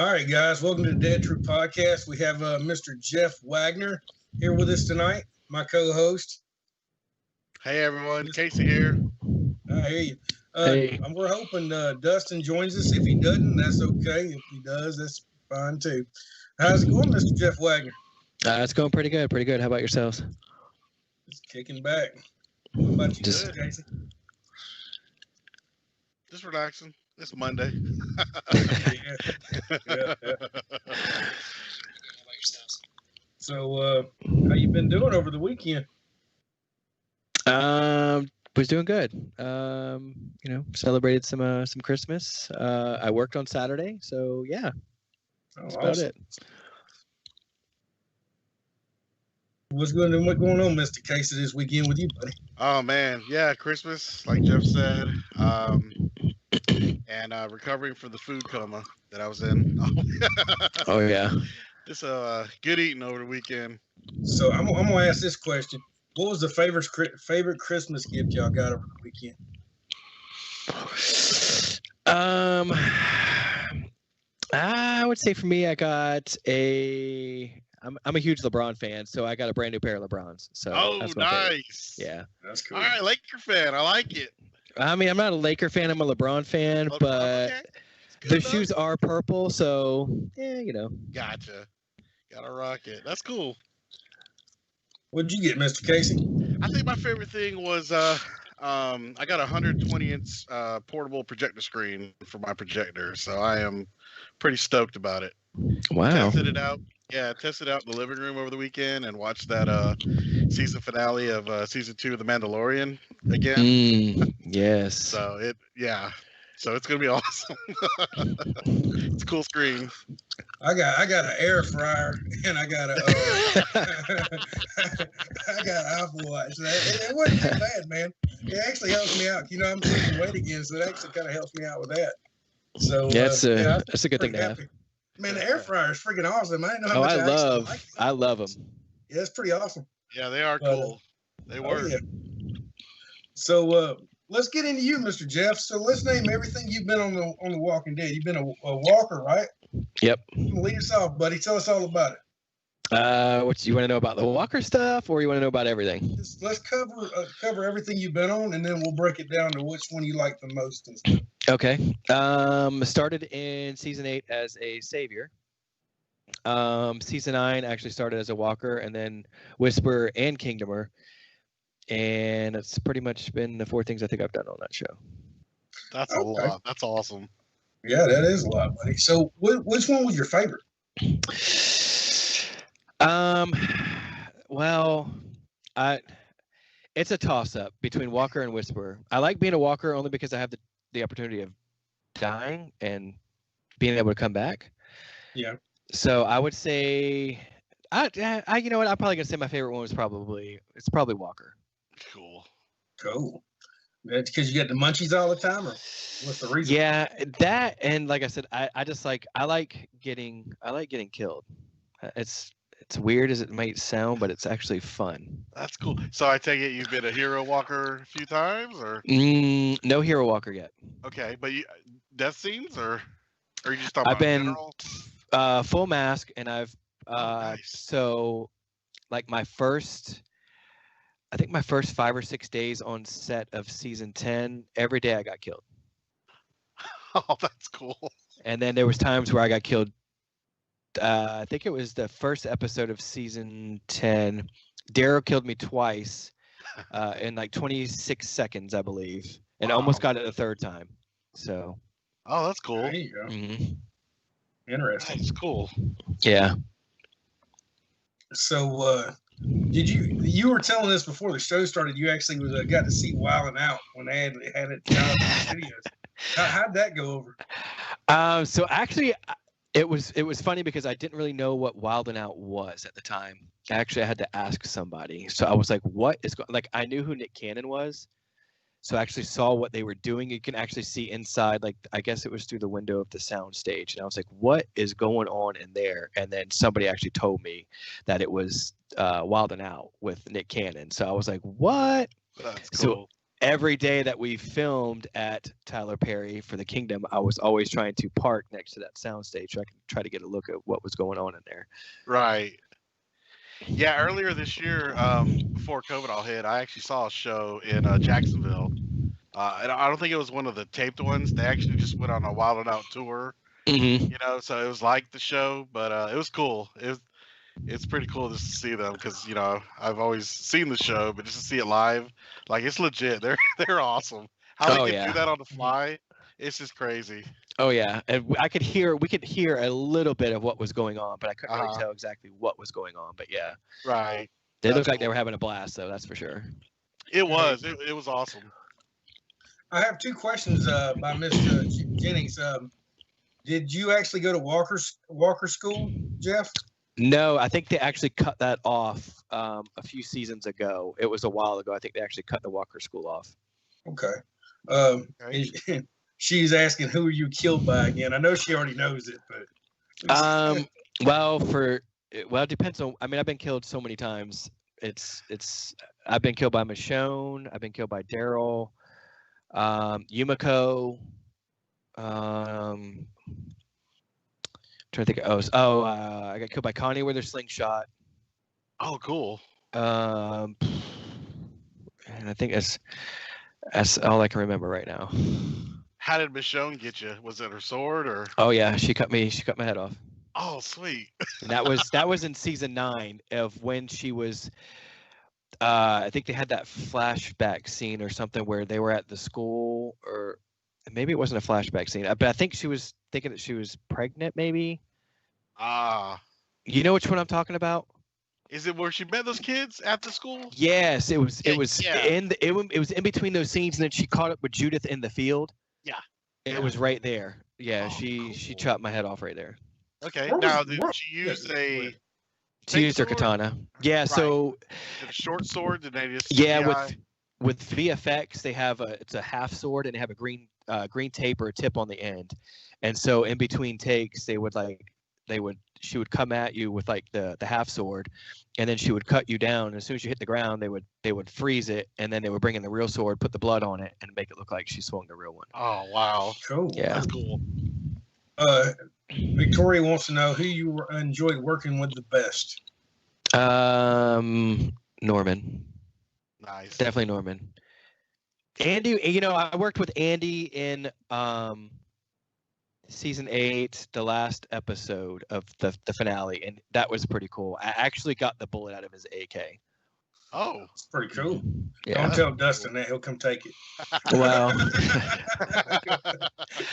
All right, guys, welcome to the Dead True Podcast. We have Mr. Jeff Wagoner here with us tonight, my co-host. Hey, everyone. Casey here. I hear you. Hey. We're hoping Dustin joins us. If he doesn't, that's okay. If he does, that's fine too. How's it going, Mr. Jeff Wagoner? It's going pretty good. Pretty good. How about yourselves? Just kicking back. What about you, Just- Casey? Just relaxing. It's Monday. Yeah. So, how you been doing over the weekend? Was doing good. Celebrated some Christmas. I worked on Saturday, so yeah, that's about it. What's going on, Mr. Casey, this weekend with you, buddy? Oh, man. Yeah, Christmas, like Jeff said. And recovering from the food coma that I was in. Oh yeah. Just good eating over the weekend. So I'm gonna ask this question: what was the favorite Christmas gift y'all got over the weekend? I would say for me, I got I'm a huge LeBron fan, so I got a brand new pair of LeBrons. So that's my favorite. Nice. Yeah. That's cool. All right, Laker fan. I like it. I mean, I'm not a Laker fan. I'm a LeBron fan, but okay. the shoes are purple, so yeah, Gotcha. Gotta rock it. That's cool. What'd you get, Mr. Casey? I think my favorite thing was I got a 120-inch portable projector screen for my projector, so I am pretty stoked about it. Wow. Tested it out. Yeah, tested out in the living room over the weekend and watched that season finale of season 2 of The Mandalorian again. Yes. So it's gonna be awesome. It's a cool screen. I got an air fryer and I got a I got an Apple Watch. It wasn't too bad, man. It actually helps me out. I'm losing weight again, so it actually kind of helps me out with that. So that's a good thing to have. Man, the air fryer is freaking awesome. I didn't know how much I love them. Yeah, it's pretty awesome. Yeah, they are cool. They were. Yeah. So let's get into you, Mr. Jeff. So let's name everything you've been on the Walking Dead. You've been a walker, right? Yep. Lead us off, buddy. Tell us all about it. What you want to know about the walker stuff, or you want to know about everything? Let's cover everything you've been on, and then we'll break it down to which one you like the most and stuff. Okay. Started in season 8 as a savior. Season 9 actually started as a walker, and then Whisperer and Kingdomer. And it's pretty much been the 4 things I think I've done on that show. That's a lot. That's awesome. Yeah, that is a lot, buddy. So which one was your favorite? Well, it's a toss-up between Walker and Whisperer. I like being a Walker only because I have the opportunity of dying and being able to come back. Yeah. So I would say, you know what? I'm probably gonna say my favorite one was probably Walker. Cool. That's because you get the munchies all the time, or what's the reason? Yeah, that, and like I said, I just like getting killed. It's weird as it might sound, but it's actually fun. That's cool. So I take it you've been a hero walker a few times, or no hero walker yet. Okay, but death scenes, or you just talking I've been general? Full mask, and I've nice. So like my first 5 or 6 days on set of season 10, every day I got killed. Oh, that's cool. And then there was times where I got killed. I think it was the first episode of season 10. Daryl killed me twice in like 26 seconds, I believe, and almost got it the third time. So. Oh, that's cool. There you go. Mm-hmm. Interesting. That's cool. Yeah. So, did you were telling us before the show started? You actually got to see Wildin' Out when they had it down in the studios. How'd that go over? So actually, it was funny because I didn't really know what Wildin' Out was at the time. Actually, I had to ask somebody. So I was like, "What is going?" Like I knew who Nick Cannon was, so I actually saw what they were doing. You can actually see inside. Like I guess it was through the window of the sound stage, and I was like, "What is going on in there?" And then somebody actually told me that it was Wildin' Out with Nick Cannon. So I was like, "What?" That's So cool. every day that we filmed at Tyler Perry for the Kingdom, I was always trying to park next to that soundstage so I could try to get a look at what was going on in there. Right. Yeah, earlier this year, before COVID all hit, I actually saw a show in Jacksonville. And I don't think it was one of the taped ones. They actually just went on a Wild 'N Out tour, Mm-hmm. so it was like the show, but it was cool. It's pretty cool just to see them because I've always seen the show, but just to see it live, like it's legit. They're awesome. How they Oh, can yeah. do that on the fly, it's just crazy. Oh yeah, and we could hear a little bit of what was going on, but I couldn't really Uh-huh. tell exactly what was going on. But yeah, Right. they That's looked like they cool. were having a blast, though. That's for sure. It was. It was awesome. I have two questions by Mr. Jennings. Did you actually go to Walker School, Jeff? No, I think they actually cut that off a few seasons ago. It was a while ago. I think they actually cut the Walker School off. Okay. Okay. She's asking who you killed by again. I know she already knows it, but Well, it depends on. I mean, I've been killed so many times. I've been killed by Michonne. I've been killed by Daryl, Yumiko. Trying to think. I got killed by Connie with her slingshot. Oh, cool. And I think that's all I can remember right now. How did Michonne get you? Was it her sword or? Oh yeah, she cut my head off. Oh, sweet. And that was in season 9 of when she was. I think they had that flashback scene or something where they were at the school, or maybe it wasn't a flashback scene. But I think she was thinking that she was pregnant. Maybe. Ah. You know which one I'm talking about? Is it where she met those kids after school? Yes, it was. It was Yeah. it was in between those scenes, and then she caught up with Judith in the field. Yeah. It was right there. Yeah, Oh, she cool. chopped my head off right there. Okay. Where was- Now, did where- she use yeah, a She used her sword? katana. Yeah, Right. so short sword? Did they just? yeah, CGI? with VFX, they have it's a half sword and they have a green tape or a tip on the end, and so in between takes she would come at you with like the half sword, and then she would cut you down. And as soon as you hit the ground, they would freeze it, and then they would bring in the real sword, put the blood on it, and make it look like she swung the real one. Oh, wow. cool. Yeah. That's cool. Victoria wants to know who you enjoyed working with the best. Norman. Nice. Definitely Norman. Andy, I worked with Andy in season 8, the last episode of the finale, and that was pretty cool. I actually got the bullet out of his AK. Oh. It's pretty cool. Yeah. Don't tell Dustin that; he'll come take it. Well,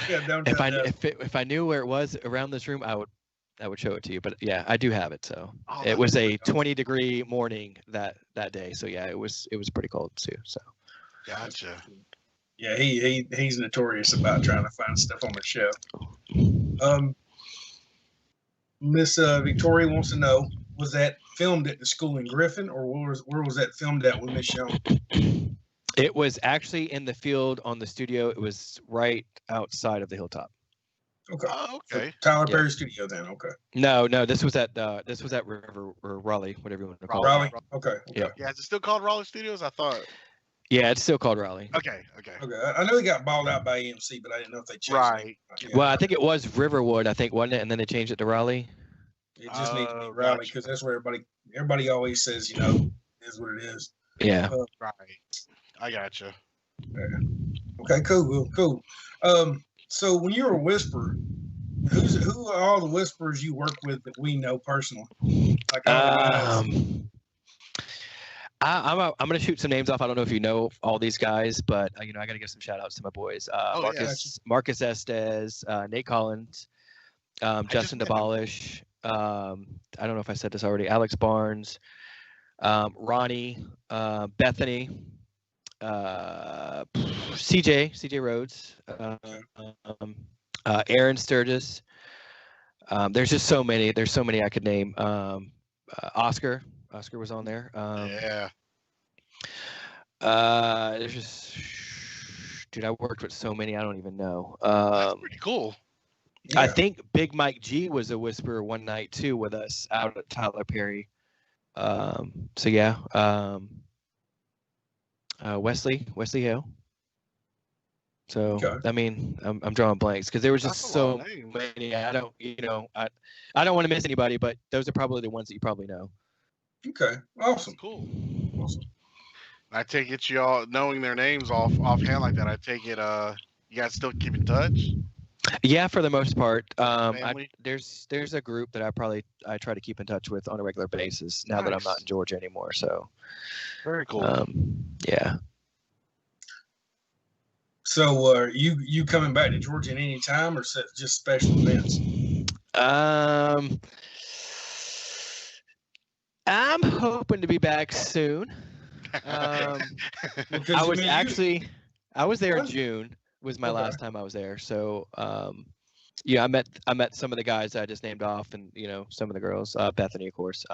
Yeah, don't tell Dustin. if I knew where it was around this room, I would show it to you. But yeah, I do have it. So Oh, it that's was a pretty awesome. 20-degree morning that day. So yeah, it was pretty cold too. So Gotcha. Yeah, he's notorious about trying to find stuff on the show. Miss Victoria wants to know: was that filmed at the school in Griffin, or where was that filmed at with Miss Young? it was actually in the field on the studio. It was right outside of the hilltop. Okay. Oh, So okay. Tyler Yeah. Perry Studio then. Okay. No, this was at River or Raleigh, whatever you want to call it. Raleigh. Okay. Yeah. Yeah, is it still called Raleigh Studios? I thought. Yeah, it's still called Raleigh. Okay. Okay. I know they got balled out by EMC, but I didn't know if they changed Right. it. Well, I think it was Riverwood, wasn't it? And then they changed it to Raleigh. It just needs to be Oh, Raleigh gotcha. because that's where everybody always says, is what it is. Yeah. Right. I gotcha. Okay, cool. So when you were a whisperer, who are all the whisperers you work with that we know personally? Like all the guys? I'm gonna shoot some names off. I don't know if you know all these guys, but I gotta give some shout outs to my boys. Oh, yeah. Marcus Estes, Nate Collins, Justin met him. DeBolish. I don't know if I said this already. Alex Barnes, Ronnie, Bethany, CJ Rhodes, Aaron Sturgis. There's just so many. There's so many I could name. Oscar was on there. Yeah. There's just, dude, I worked with so many I don't even know. That's pretty cool. Yeah. I think Big Mike G was a whisperer one night too with us out at Tyler Perry. So yeah. Wesley Hale. So Okay. I mean, I'm drawing blanks because there was just That's a so lot of names. many. I don't, I don't want to miss anybody, but those are probably the ones that you probably know. Okay. Awesome. That's cool. Awesome. I take it y'all knowing their names offhand like that. I take it you guys still keep in touch. Yeah, for the most part. Family? There's a group that I try to keep in touch with on a regular basis now that I'm not Nice. in Georgia anymore. So Very cool. yeah. So you coming back to Georgia at any time, or just special events? I'm hoping to be back soon. I was there in June. Was my last time I was there. So yeah, I met some of the guys I just named off, and some of the girls, Bethany, of course.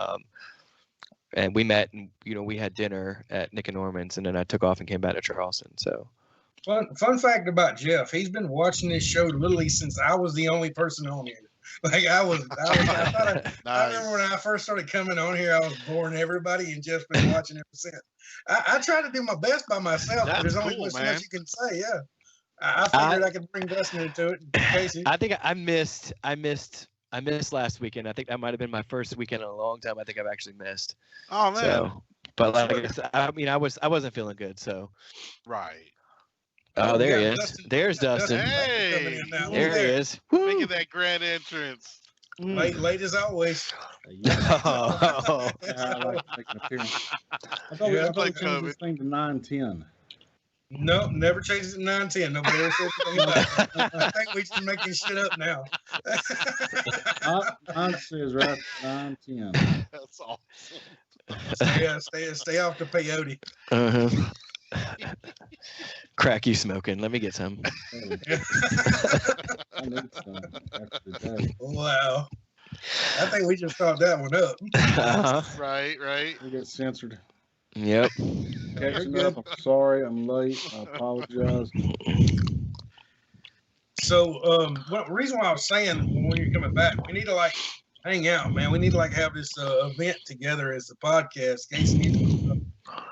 And we met, and we had dinner at Nick and Norman's, and then I took off and came back to Charleston. So fun fact about Jeff, he's been watching this show literally since I was the only person on here. Like I remember when I first started coming on here, I was boring everybody, and Jeff's been watching ever since. I try to do my best by myself, but there's only so much you can say. Yeah, I figured I could bring Dustin into it. Casey. I think I missed last weekend. I think that might have been my first weekend in a long time. I think I've actually missed. Oh man! So, but like I said, I wasn't feeling good. So right. Oh, there he is. Dustin. There's Dustin. Hey, there he is. Making that grand entrance. Late as always. I like to make an appearance. I thought we changed this thing to 9:10. No, never changed it to 9:10. Nobody ever said anything about it. I think we just making shit up now. Mine says right 9:10. That's awesome. Stay off the peyote. Crack you smoking? Let me get some. I need some after the day. Wow. I think we just thought that one up. Right. We get censored. Yep. Catching up. I'm sorry. I'm late. I apologize. So, reason why I was saying when you're coming back, we need to hang out, man. We need to have this event together as a podcast.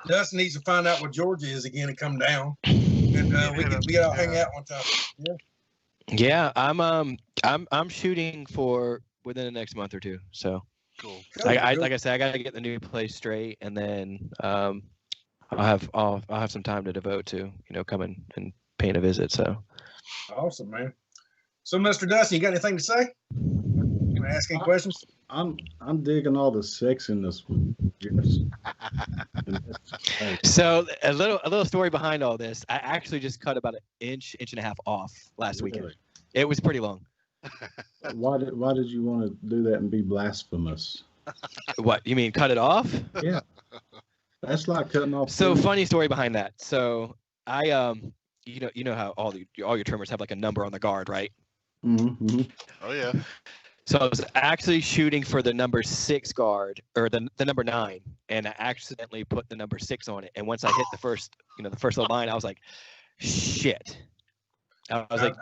Dustin needs to find out what Georgia is again and come down, and we all hang out one time. Yeah, I'm shooting for within the next month or two. So cool. Like I said, I gotta get the new place straight, and then I'll have some time to devote to coming and paying a visit. So awesome, man. So, Mr. Dustin, you got anything to say? Can I ask any questions? I'm digging all the sexiness with Jeff's. So a little story behind all this. I actually just cut about an inch and a half off last weekend. It was pretty long. Why did you want to do that and be blasphemous? What you mean, cut it off? Yeah, that's like cutting off. So funny story behind that. So I you know how all your trimmers have like a number on the guard, right? Mm-hmm. Oh yeah. So I was actually shooting for the number 6 guard, or the number 9, and I accidentally put the number 6 on it. And once I hit the first little line, I was like, shit. I was like,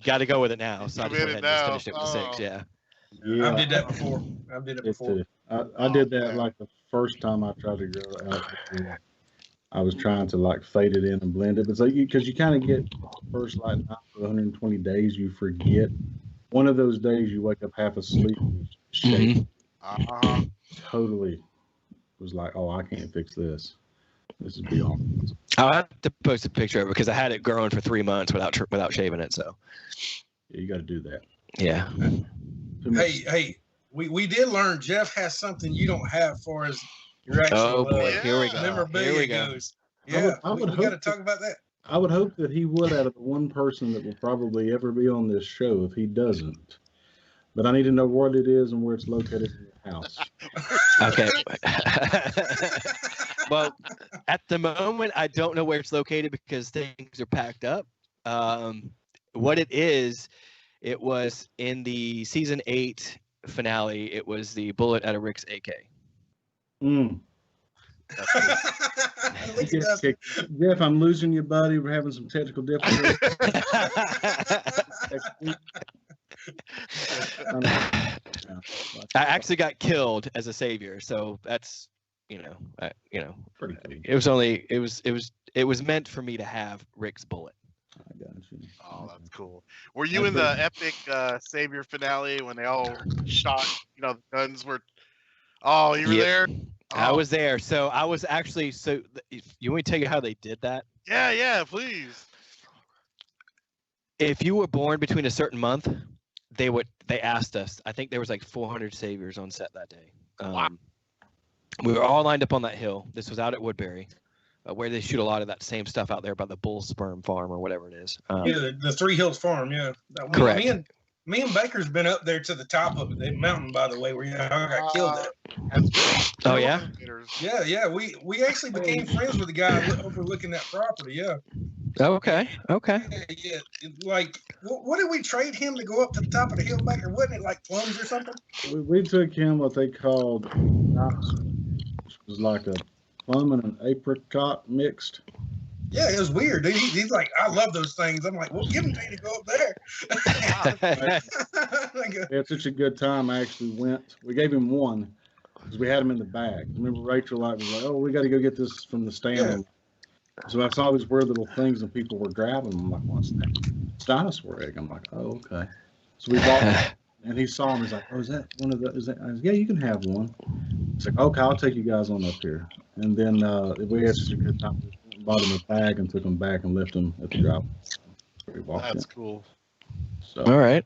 got to go with it now. So I just went ahead and just finished it with the 6. Yeah. I did that before. I did it before. I did that like the first time I tried to go out. I was trying to fade it in and blend it. But because you kind of get first 9 to 120 days, you forget. One of those days you wake up half asleep, shake. Totally was like, oh, I can't fix this. This is beyond. I'll have to post a picture of it because I had it growing for 3 months without shaving it. So yeah, you got to do that. Yeah. Hey, we did learn Jeff has something you don't have for as your actual. Oh boy, here we go. Memorabilia goes. Yeah, we got to talk about that. I would hope that he would out of the one person that will probably ever be on this show if he doesn't. But I need to know what it is and where it's located in your house. Okay. Well, at the moment, I don't know where it's located because things are packed up. What it is, it was in the season 8 finale. It was the bullet out of Rick's AK. Jeff, I'm losing you, buddy. We're having some technical difficulties. I actually got killed as a savior, so that's pretty cool. It it was meant for me to have Rick's bullet. I got you. Oh, that's cool. Were you in the epic Savior finale when they all shot? The guns were. Oh, you were there. I was there. So I was actually. So you want me to tell you how they did that? Yeah, please. If you were born between a certain month, they asked us. I think there was like 400 Saviors on set that day. Wow. We were all lined up on that hill. This was out at Woodbury, where they shoot a lot of that same stuff out there by the bull sperm farm or whatever it is. The Three Hills Farm. Yeah, correct. Me and Baker's been up there to the top of the mountain, by the way, where I got killed at. Oh yeah. Yeah. We actually became friends with the guy overlooking that property. Yeah. Okay. Yeah. Like, what did we trade him to go up to the top of the hill, Baker? Wasn't it like plums or something? We took him what they called, which was like a plum and an apricot mixed. Yeah, it was weird. He's like, I love those things. I'm like, well, give him to go up there. We had such a good time. I actually went. We gave him one because we had him in the bag. Remember, Rachel was like, "Oh, we got to go get this from the stand." Yeah. So I saw these weird little things and people were grabbing them. I'm like, "What's that?" It's dinosaur egg. I'm like, "Oh, okay." So we bought it, and he saw him. He's like, "Oh, is that one of the?" Is that? I said, "Yeah, you can have one." He's like, "Okay, I'll take you guys on up here." And then we had such a good time. We bought him a bag and took him back and left him at the drop. That's cool. So, all right.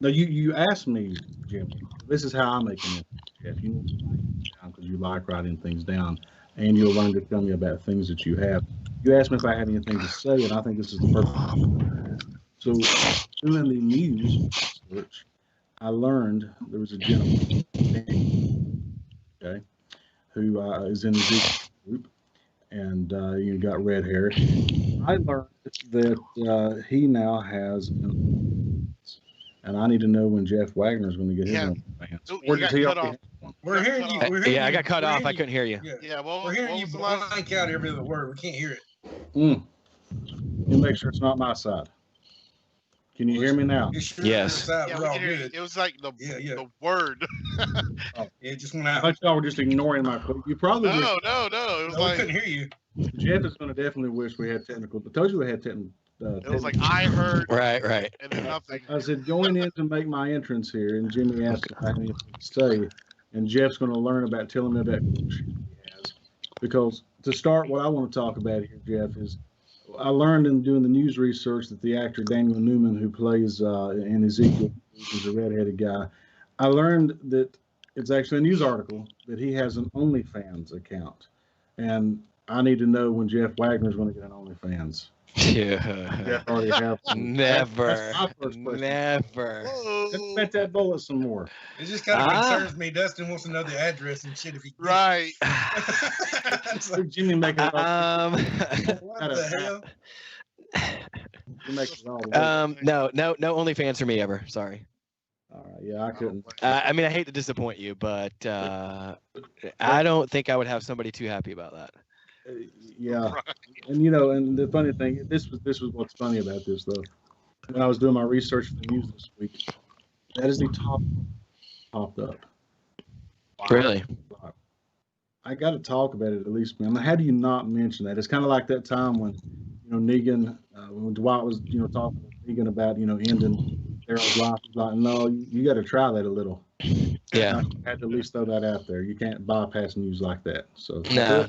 Now you asked me, Jim. This is how I make an Jeff. You need to write it down because you like writing things down, and you'll learn to tell me about things that you have. You asked me if I had anything to say, and I think this is the perfect time. So, doing the news research, I learned there was a gentleman, okay, who is in the group, and you got red hair. I learned that he now has, and I need to know when Jeff Wagner is going to get his own fans. Or does he already have one? We're hearing you. Yeah, I got cut off. I couldn't hear you. Yeah, well, we're hearing you blank out every other word. We can't hear it. You make sure it's not my side. Can you hear me now? Sure yes. Yeah, we can hear you. It was like the word. It just went out. I thought y'all were just ignoring my. You probably no. It was we couldn't hear you. Jeff is going to definitely wish we had technical. I told you we had technical. It was like I heard. Right. And then nothing. I said going in to make my entrance here, and Jimmy asked if I had anything to say, and Jeff's going to learn about telling me about bullshit he has. Because to start, what I want to talk about here, Jeff, is I learned in doing the news research that the actor Daniel Newman, who plays in Ezekiel, is a redheaded guy. I learned that it's actually a news article that he has an OnlyFans account, and I need to know when Jeff Wagner is going to get an OnlyFans. Yeah. Already have Never. Let's bet that bullet some more. It just kind of concerns me. Dustin wants to know the address and shit if he right. Like, Jimmy make it all. What the hell? No OnlyFans for me ever. Sorry. All right. Yeah, I couldn't. I mean, I hate to disappoint you, but I don't think I would have somebody too happy about that. Yeah, and and the funny thing, this was what's funny about this though. When I was doing my research for the news this week, that is the top popped up. Wow. Really? I got to talk about it at least. I mean, how do you not mention that? It's kind of like that time when Negan, when Dwight was talking to Negan about ending Daryl's life. He's like, no, you got to try that a little. Yeah, I had to at least throw that out there. You can't bypass news like that. So no.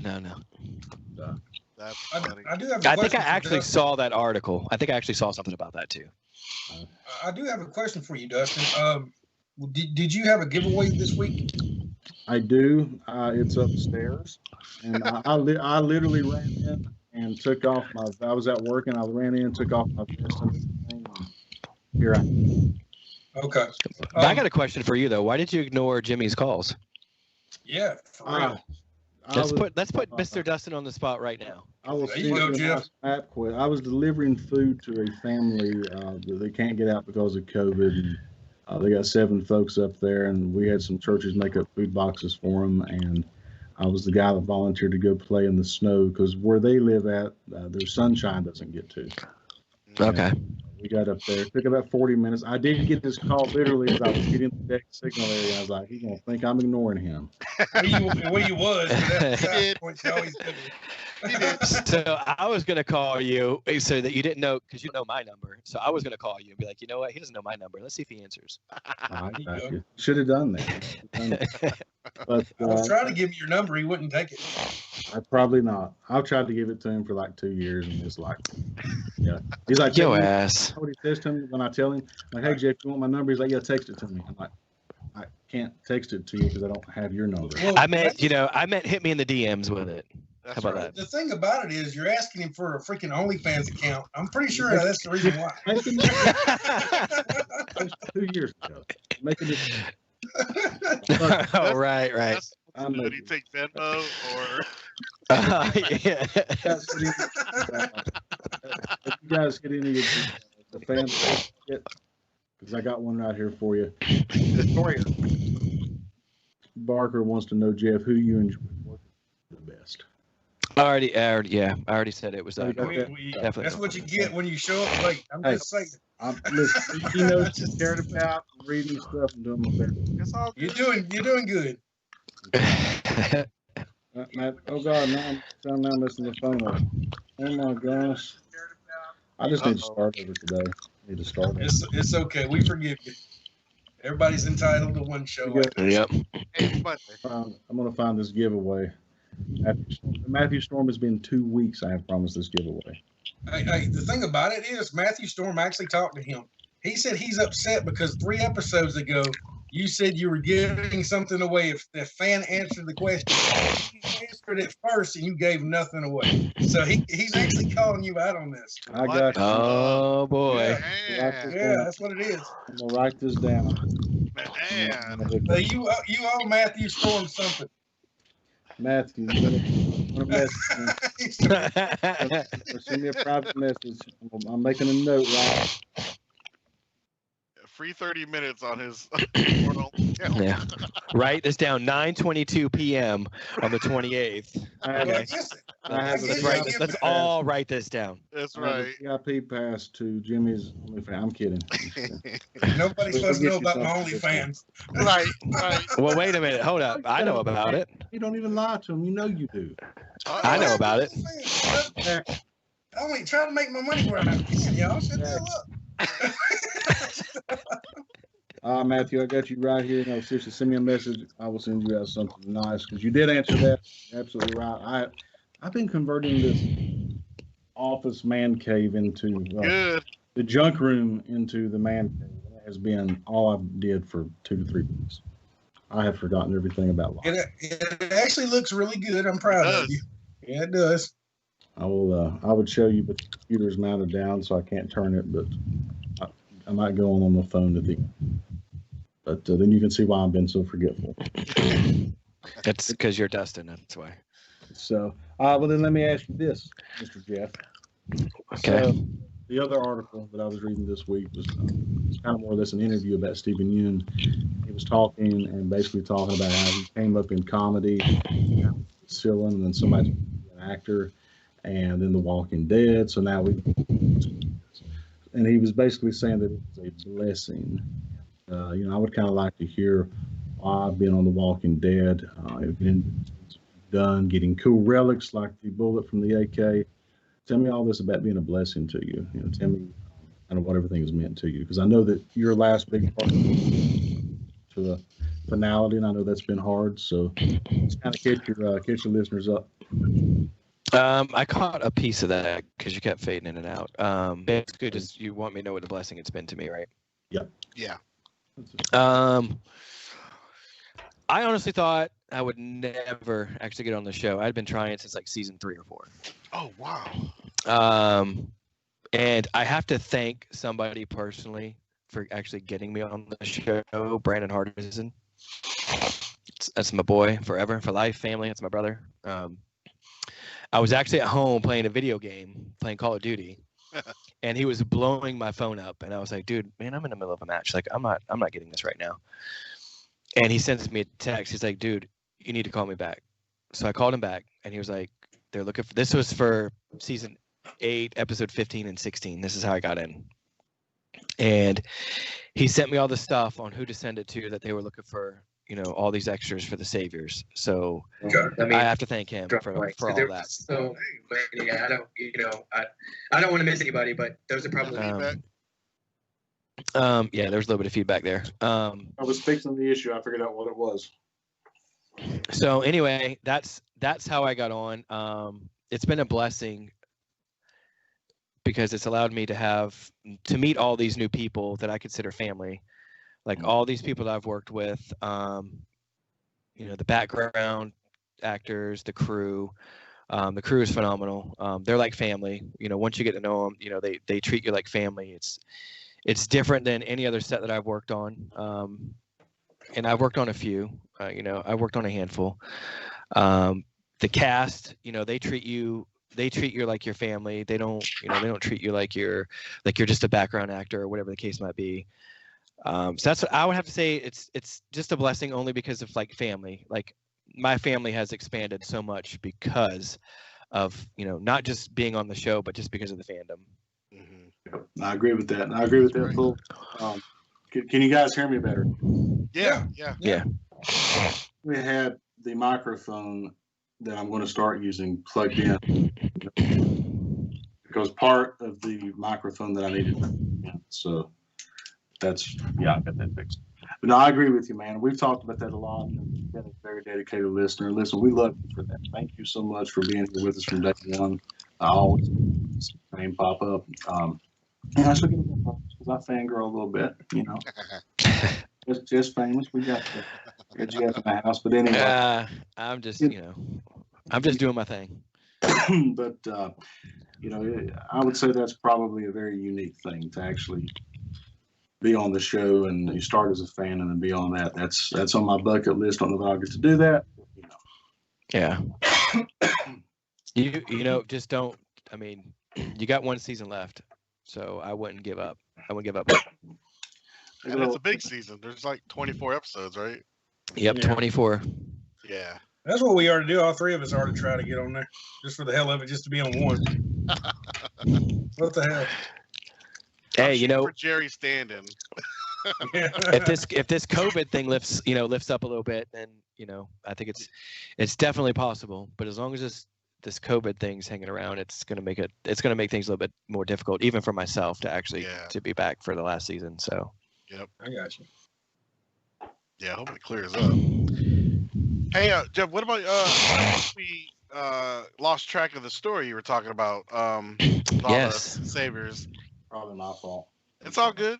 That's funny. I do have. I think I actually saw that article. I think I actually saw something about that too. I do have a question for you, Dustin. Did you have a giveaway this week? I do. It's upstairs, and I literally ran in and took off my. I was at work and I ran in, took off my vest and everything. And here I am. Okay. I got a question for you though. Why did you ignore Jimmy's calls? Yeah, for real. Let's put Mr. Dustin on the spot right now. I was map quit. I was delivering food to a family that they can't get out because of COVID. And, they got 7 folks up there, and we had some churches make up food boxes for them. And I was the guy that volunteered to go play in the snow because where they live at, their sunshine doesn't get to. Okay. We got up there. It took about 40 minutes. I did get this call literally as I was getting the deck signal area. I was like, he's going to think I'm ignoring him. Well, you was, but that's the point you always do. So I was going to call you so that you didn't know, because you know my number. So I was going to call you and be like, you know what? He doesn't know my number. Let's see if he answers. I got you. Should have done that. But I was trying to give him your number. He wouldn't take it. I probably not. I've tried to give it to him for like 2 years, and it's like, yeah. He's like, yo ass. You know what he says to me when I tell him, like, hey, Jeff, you want my number? He's like, yeah, text it to me. I'm like, I can't text it to you because I don't have your number. Well, I meant hit me in the DMs with it. How about that? The thing about it is, you're asking him for a freaking OnlyFans account. I'm pretty sure that's the reason why. 2 years ago. Making it. Oh, right. Did he take Venmo or? Yeah. If you guys get any of the fans, because I got one right here for you. Victoria Barker wants to know, Jeff, who you enjoy working with the best. I already said it was definitely. That's what you get when you show up late. I'm just saying. Listen, you know what you're cared about, reading stuff and doing my best. It's all good. You're doing good. Matt, oh God, now I'm messing the phone up. Oh my gosh. I just need to start over today. It's okay. We forgive you. Everybody's entitled to one show. Yep. I'm going to find this giveaway. Matthew Storm has been 2 weeks. I have promised this giveaway. Hey, the thing about it is, Matthew Storm actually talked to him. He said he's upset because 3 episodes ago, you said you were giving something away if the fan answered the question. He answered it first, and you gave nothing away. So he's actually calling you out on this. I got you. Oh, boy. Yeah, that's what it is. I'm going to write this down. Man. So you owe Matthew Storm something. Matthew, you want to message me? Send me a private message. I'm making a note, right? Free 30 minutes on his portal. Yeah. Write this down. 9:22 p.m. on the 28th. Okay. Let's all write this down. That's right. VIP pass to Jimmy's OnlyFans. I'm kidding. Nobody's supposed to know about my OnlyFans. Right. Well, wait a minute. Hold up. I know about it. You don't even lie to him. You know you do. I know about it. I'm only trying to make my money where I can, y'all. Shut the hell up. Matthew, I got you right here. No, seriously, send me a message. I will send you out something nice because you did answer that. You're absolutely right. I've been converting this office man cave into the junk room into the man cave. That has been all I did for 2 to 3 weeks. I have forgotten everything about life. It actually looks really good. I'm proud of you. Yeah, it does. I would show you, but the computer is mounted down, so I can't turn it. But I might go on the phone to the. But then you can see why I've been so forgetful. That's because you're Dustin. That's why. So, well, then let me ask you this, Mr. Jeff. Okay. So, the other article that I was reading this week was kind of more or less an interview about Stephen Yeun. He was talking and basically talking about how he came up in comedy, Ceiling, and then somebody's an actor, and then The Walking Dead. So now and he was basically saying that it's a blessing. I would kind of like to hear why I've been on The Walking Dead. I've been done getting cool relics like the bullet from the AK. Tell me all this about being a blessing to you. Tell me kind of what everything has meant to you, because I know that your last big part to a finality, and I know that's been hard. So let's kind of catch your listeners up. I caught a piece of that because you kept fading in and out. Basically, just you want me to know what a blessing it's been to me, right? Yep. Yeah. I honestly thought I would never actually get on the show. I'd been trying since like season 3 or 4. Oh, wow. And I have to thank somebody personally for actually getting me on the show, Brandon Hardison. That's my boy forever, for life, family. That's my brother. I was actually at home playing a video game, playing Call of Duty, and he was blowing my phone up, and I was like, dude, man, I'm in the middle of a match. Like, I'm not getting this right now. And he sends me a text. He's like, dude, you need to call me back. So I called him back, and he was like, they're looking for, this was for season 8, episode 15 and 16. This is how I got in. And he sent me all the stuff on who to send it to that they were looking for, all these extras for the Saviors. So I have to thank him for all that. So yeah, I don't want to miss anybody, but those are probably yeah, there was a little bit of feedback there. I was fixing the issue. I figured out what it was. So anyway, that's how I got on. It's been a blessing because it's allowed me to meet all these new people that I consider family, like all these people that I've worked with, the background actors, the crew. The crew is phenomenal. They're like family. Once you get to know them, they treat you like family. It's different than any other set that I've worked on. And I've worked on a few. I've worked on a handful. The cast, they treat you like your family. They don't treat you like you're just a background actor or whatever the case might be. So that's what I would have to say. It's just a blessing only because of like family. Like my family has expanded so much because of, not just being on the show, but just because of the fandom. Mm-hmm. I agree with that. I agree with that full. Can you guys hear me better? Yeah. We had the microphone that I'm going to start using plugged in because part of the microphone that I needed. So I got that fixed. But no, I agree with you, man. We've talked about that a lot. You've been a very dedicated listener. Listen, we love you for that. Thank you so much for being here with us from day one. I always see your name pop up. And I should get because I fangirl a little bit, just famous. We got the Jeff in the house, but anyway. I'm just, I'm just doing my thing. But I would say that's probably a very unique thing to actually be on the show, and you start as a fan and then be on that. That's on my bucket list. I don't know if I'll get to do that. Yeah. Just don't. I mean, you got one season left, so I wouldn't give up. And it's a big season. There's like 24 episodes, right? Yep, yeah. 24. Yeah. That's what we are to do. All three of us are to try to get on there, just for the hell of it, just to be on one. What the hell? Hey, for Jerry standing. if this COVID thing lifts up a little bit, then I think it's definitely possible. But as long as this COVID thing's hanging around, it's gonna make things a little bit more difficult, even for myself to actually to be back for the last season. So. Yep, I got you. Yeah, I hope it clears up. Hey, Jeff, what about we lost track of the story you were talking about? Yes. The Saviors. Probably my fault. It's all good.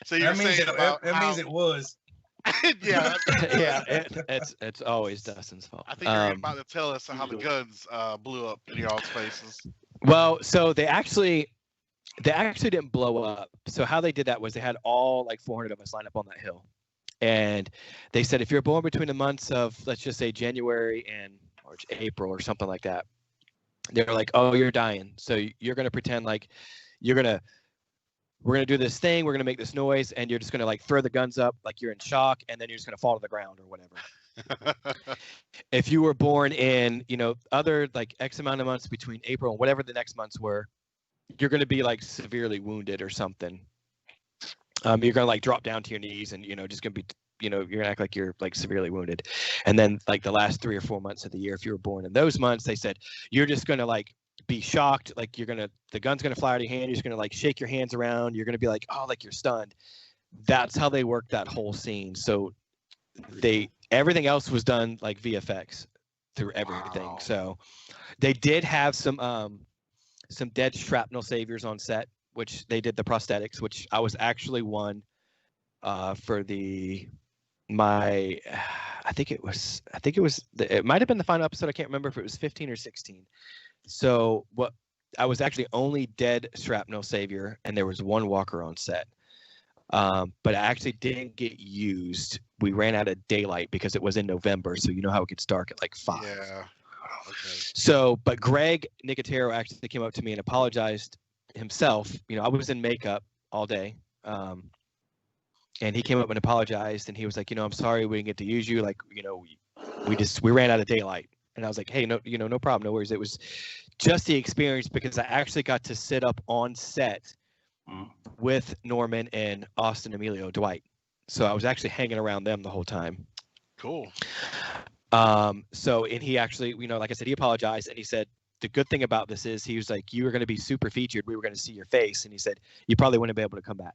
So you're saying about that means it was. Yeah. Yeah, it's always Dustin's fault. I think you're about to tell us how the guns blew up in y'all's faces. Well, so they actually didn't blow up. So how they did that was they had all like 400 of us line up on that hill. And they said, if you're born between the months of, let's just say January and April or something like that, they're like, oh, you're dying. So you're going to pretend like we're going to do this thing. We're going to make this noise. And you're just going to like throw the guns up like you're in shock. And then you're just going to fall to the ground or whatever. If you were born in, other like X amount of months between April and whatever the next months were, you're going to be like severely wounded or something. You're going to like drop down to your knees and, just going to be, you're going to act like you're like severely wounded. And then like the last 3 or 4 months of the year, if you were born in those months, they said, you're just going to like be shocked. Like the gun's going to fly out of your hand. You're just going to like shake your hands around. You're going to be like, oh, like you're stunned. That's how they worked that whole scene. So everything else was done like VFX through everything. Wow. So they did have some dead shrapnel saviors on set, which they did the prosthetics, which I was actually one for I think it might have been the final episode. I can't remember if it was 15 or 16. So I was actually only dead shrapnel savior, and there was one walker on set. But I actually didn't get used. We ran out of daylight because it was in November, so you know how it gets dark at like 5. Yeah. Okay. So, but Greg Nicotero actually came up to me and apologized himself. I was in makeup all day. And he came up and apologized, and he was like, I'm sorry we didn't get to use you. Like, we ran out of daylight. And I was like, hey, no, no problem, no worries. It was just the experience because I actually got to sit up on set with Norman and Austin, Emilio, Dwight. So I was actually hanging around them the whole time. Cool. So, and he actually, like I said, he apologized and he said, the good thing about this is he was like, you were going to be super featured. We were going to see your face. And he said, you probably wouldn't be able to come back.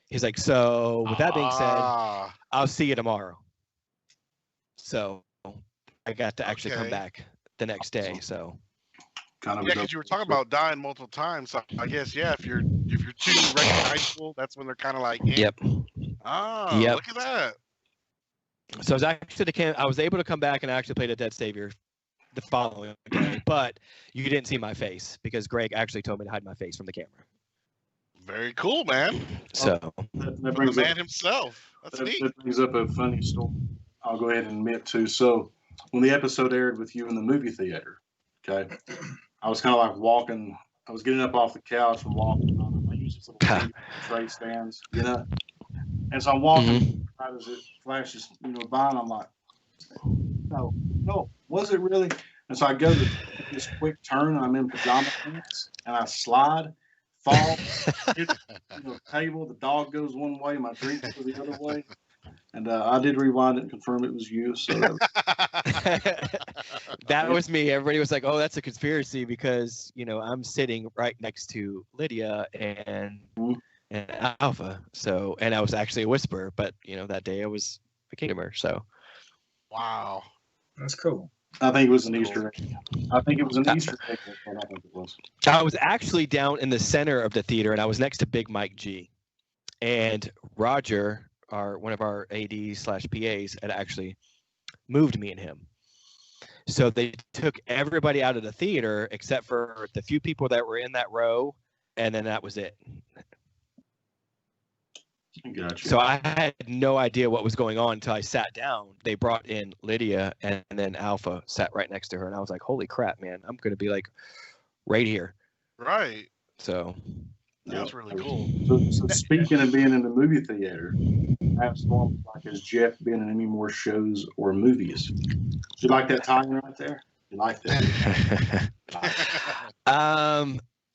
He's like, so with that being said, I'll see you tomorrow. So I got to actually come back the next day. So yeah, because you were talking about dying multiple times. So I guess, yeah, if you're too regular high school, that's when they're kind of like, yep. Look at that. So I was able to come back and actually play the Dead Savior the following day, but you didn't see my face because Greg actually told me to hide my face from the camera. Very cool, man. So that brings the man up, himself. That's neat. That brings up a funny story. I'll go ahead and admit to. So when the episode aired with you in the movie theater, okay, I was kind of like walking. I was getting up off the couch and walking. I use these little tray stands, and so I'm walking right as it flashes, by, and I'm like, no, was it really? And so I go to this quick turn, and I'm in pajama pants, and I slide, fall, hit the table. The dog goes one way, my drink goes the other way, and I did rewind it and confirm it was you. So that was me. Everybody was like, "Oh, that's a conspiracy," because I'm sitting right next to Lydia and Alpha. So, and I was actually a Whisperer, but that day I was a Kingdomer. So, wow, that's cool. I think it was an Easter egg. I think it was an Easter egg. I think it was. I was actually down in the center of the theater, and I was next to Big Mike G. And Roger, one of our AD/PAs, had actually moved me and him. So they took everybody out of the theater except for the few people that were in that row, and then that was it. Gotcha. So I had no idea what was going on until I sat down. They brought in Lydia, and then Alpha sat right next to her, and I was like, "Holy crap, man! I'm going to be like right here." Right. So that's really cool. So speaking of being in the movie theater, perhaps Storm, like, has Jeff been in any more shows or movies? You like that tie-in right there? You like that?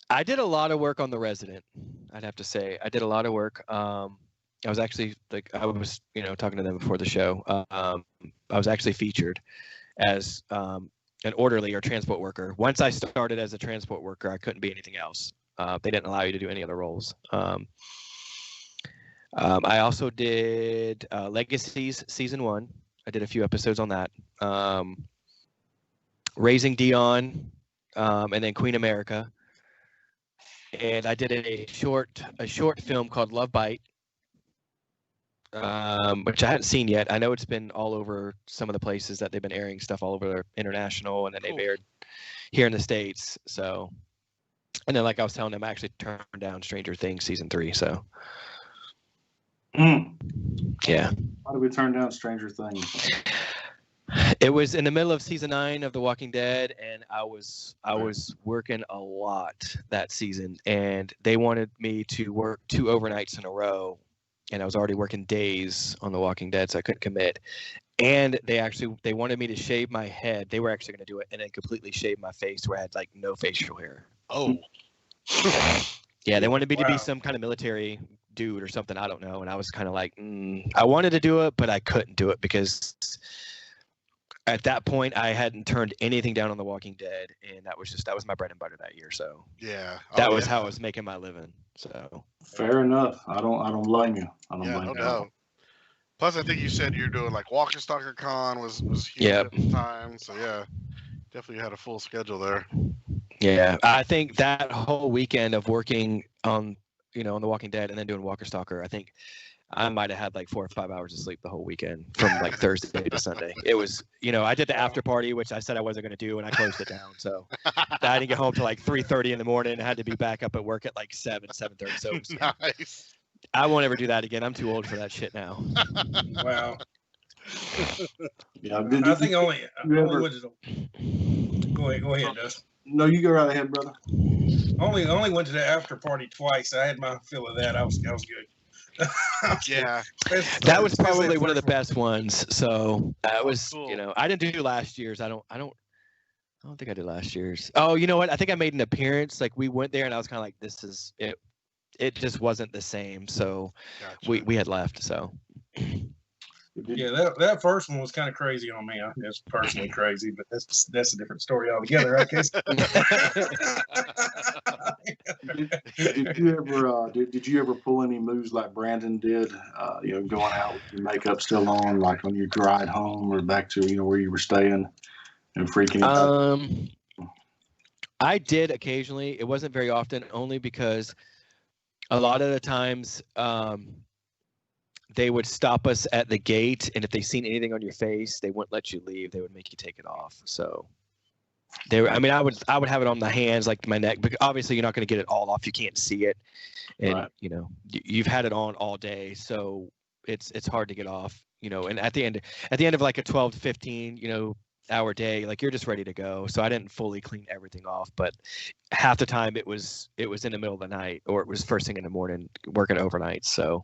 I did a lot of work on The Resident. I'd have to say I did a lot of work. I was actually talking to them before the show. I was actually featured as an orderly or transport worker. Once I started as a transport worker, I couldn't be anything else. They didn't allow you to do any other roles. I also did Legacies Season 1. I did a few episodes on that. Raising Dion, and then Queen America. And I did a short film called Love Bite, which I hadn't seen yet. I know it's been all over some of the places that they've been airing stuff all over international, and then they've aired here in the States. So, and then like I was telling them, I actually turned down Stranger Things Season 3. So, yeah. Why did we turn down Stranger Things? It was in the middle of Season 9 of The Walking Dead, and I was working a lot that season, and they wanted me to work 2 overnights in a row, and I was already working days on The Walking Dead, so I couldn't commit. And they wanted me to shave my head. They were actually going to do it, and then completely shave my face where I had like no facial hair. Oh. Yeah, they wanted me to be some kind of military dude or something. I don't know. And I was kind of like, I wanted to do it, but I couldn't do it because at that point I hadn't turned anything down on The Walking Dead, and that was my bread and butter that year. So yeah, that was how I was making my living. So fair enough. I don't blame you. I don't blame no you. doubt. Plus, I think you said you're doing like Walker Stalker Con was huge at the time. So yeah, definitely had a full schedule there. Yeah, I think that whole weekend of working on The Walking Dead and then doing Walker Stalker, I think I might have had like 4 or 5 hours of sleep the whole weekend from like Thursday to Sunday. It was, I did the after party, which I said I wasn't going to do, and I closed it down. So I didn't get home till like 3:30 in the morning. I had to be back up at work at like 7:30. So it was, nice. I won't ever do that again. I'm too old for that shit now. Wow. Yeah, I think only go ahead, Dustin. No, you go right ahead, brother. Only went to the after party twice. I had my fill of that. I was good. Yeah, that was probably one of the best ones. So that was, cool. I didn't do last year's. I don't think I did last year's. Oh, you know what? I think I made an appearance. Like we went there, and I was kind of like, this is it. it just wasn't the same. So Gotcha. we had left. So Yeah, that first one was kind of crazy on me. It's personally crazy, but that's a different story altogether, I guess. Did you ever pull any moves like Brandon did? Going out with your makeup still on, like on your ride home or back to where you were staying, and freaking out. I did occasionally. It wasn't very often, only because a lot of the times they would stop us at the gate, and if they seen anything on your face, they wouldn't let you leave. They would make you take it off. So I would have it on the hands, like my neck, but obviously you're not going to get it all off. You can't see it, and Right. you've had it on all day, so it's hard to get off. And at the end of like a 12 to 15 hour day, like you're just ready to go. So I didn't fully clean everything off, but half the time it was in the middle of the night, or it was first thing in the morning working overnight. So.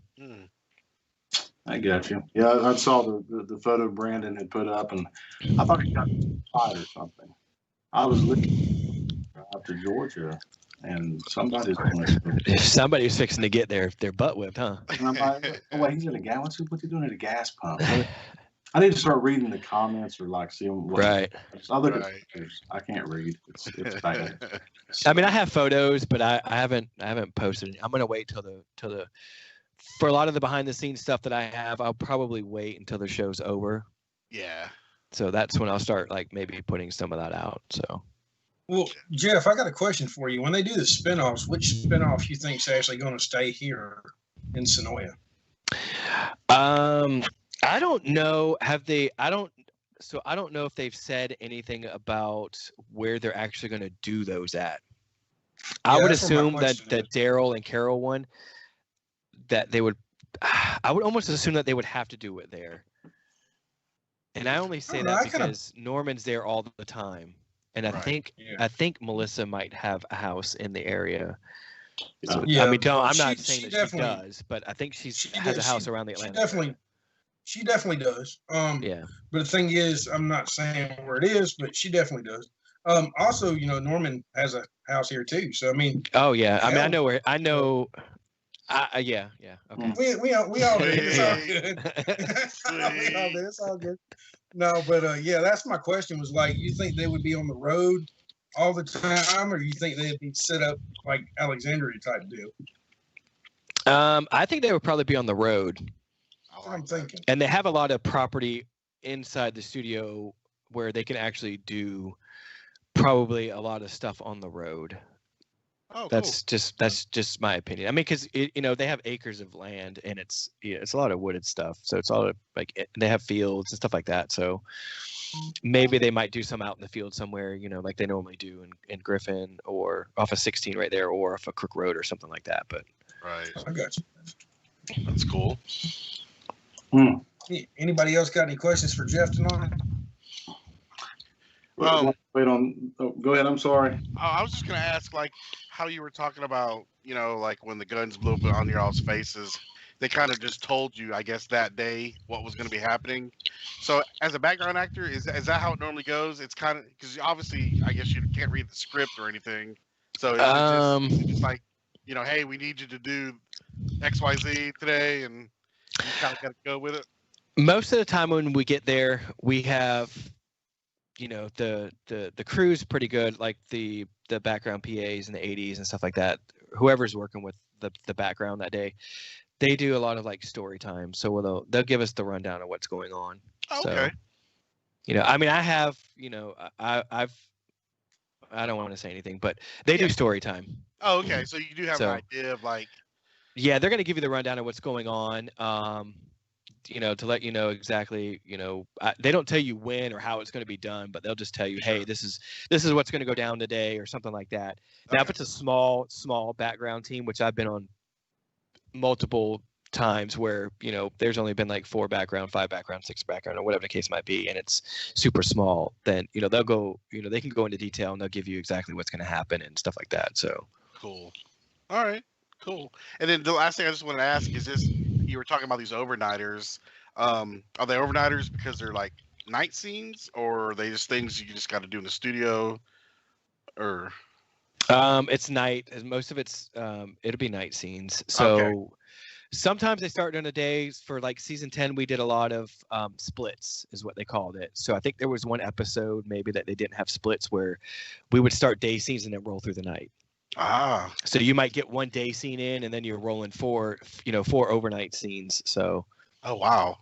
I got you. Yeah, I saw the photo Brandon had put up, and I thought he got fired or something. I was looking out to Georgia, and if somebody's fixing to get their butt whipped, huh? And I'm like, oh wait, he's in a gas. What's he doing at a gas pump? I need to start reading the comments or like seeing what. Right. I look at pictures. I can't read. It's bad. I mean, I have photos, but I haven't posted it. I'm gonna wait till the for a lot of the behind the scenes stuff that I have. I'll probably wait until the show's over. Yeah. So that's when I'll start like maybe putting some of that out. So. Well, Jeff, I got a question for you. When they do the spinoffs, which spinoff you think is actually going to stay here in Sonoya? I don't know. I don't know if they've said anything about where they're actually going to do those at. I would assume that Daryl and Carol one, that they would. I would almost assume that they would have to do it there. And I only say that because Norman's there all the time, and I think Melissa might have a house in the area. So, yeah, I mean, I'm not saying that she does, but I think she has a house around the Atlanta. She definitely does. Yeah. But the thing is, I'm not saying where it is, but she definitely does. Also, Norman has a house here too. So I mean. Oh yeah, I mean, I know where. I know. Yeah. Okay. We all do. It's all good. We all do. It's all good. No, but yeah, that's my question. Was like, you think they would be on the road all the time, or you think they'd be set up like Alexandria type deal? I think they would probably be on the road. That's what I'm thinking. And they have a lot of property inside the studio where they can actually do probably a lot of stuff on the road. Oh, that's just my opinion. I mean, because they have acres of land, and it's a lot of wooded stuff. So it's all like they have fields and stuff like that. So maybe they might do some out in the field somewhere, like they normally do in Griffin or off of 16 right there, or off of Crook Road or something like that. But right, I got you. That's cool. Anybody else got any questions for Jeff tonight? Go ahead. I'm sorry. I was just gonna ask, like, how you were talking about, like when the guns blew up on your all's faces, they kind of just told you, I guess, that day what was going to be happening. So, as a background actor, is that how it normally goes? It's kind of because obviously, I guess you can't read the script or anything. So it's just like, hey, we need you to do XYZ today, and you kind of got to go with it. Most of the time when we get there, we have. The crew's pretty good, like the background PAs and the ADs and stuff like that. Whoever's working with the background that day, they do a lot of like story time. So they'll give us the rundown of what's going on. Oh, okay. So, I mean, I have, I don't want to say anything, but they do story time. Oh, okay. So you do have an idea of like. Yeah, they're going to give you the rundown of what's going on. To let you know exactly, they don't tell you when or how it's going to be done, but they'll just tell you, hey, this is what's going to go down today or something like that. Now, if it's a small background team, which I've been on multiple times where, there's only been like 4 background, 5 background, 6 background, or whatever the case might be, and it's super small, then, they'll go, they can go into detail and they'll give you exactly what's going to happen and stuff like that. So cool. All right, cool. And then the last thing I just wanted to ask is this. You were talking about these overnighters. Are they overnighters because they're like night scenes, or are they just things you just got to do in the studio? Or It's night. Most of it's it'll be night scenes. So Okay. sometimes they start during the days. For like season 10, we did a lot of splits, is what they called it. So I think there was one episode maybe that they didn't have splits where we would start day scenes and then roll through the night. Ah. So you might get one day scene in, and then you're rolling four overnight scenes. So. Oh wow.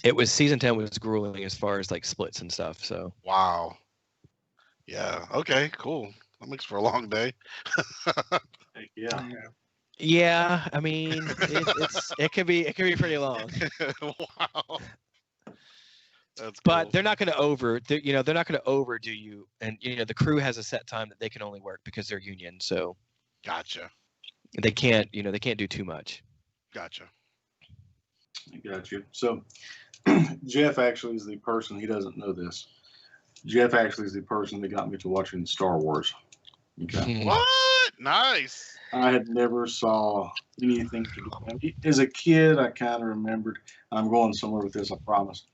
It was season 10 was grueling as far as like splits and stuff. So. Wow. Yeah. Okay. Cool. That makes for a long day. Yeah. Yeah, I mean, it could be pretty long. Wow. That's But cool. they're not going to overdo you, and the crew has a set time that they can only work because they're union, so Gotcha. they can't do too much. Gotcha. I got you. So Jeff actually is the person, he doesn't know this. Jeff actually is the person that got me to watching Star Wars. Okay. What? Nice. I had never saw anything to do with him. As a kid, I kind of remembered. I'm going somewhere with this, I promise.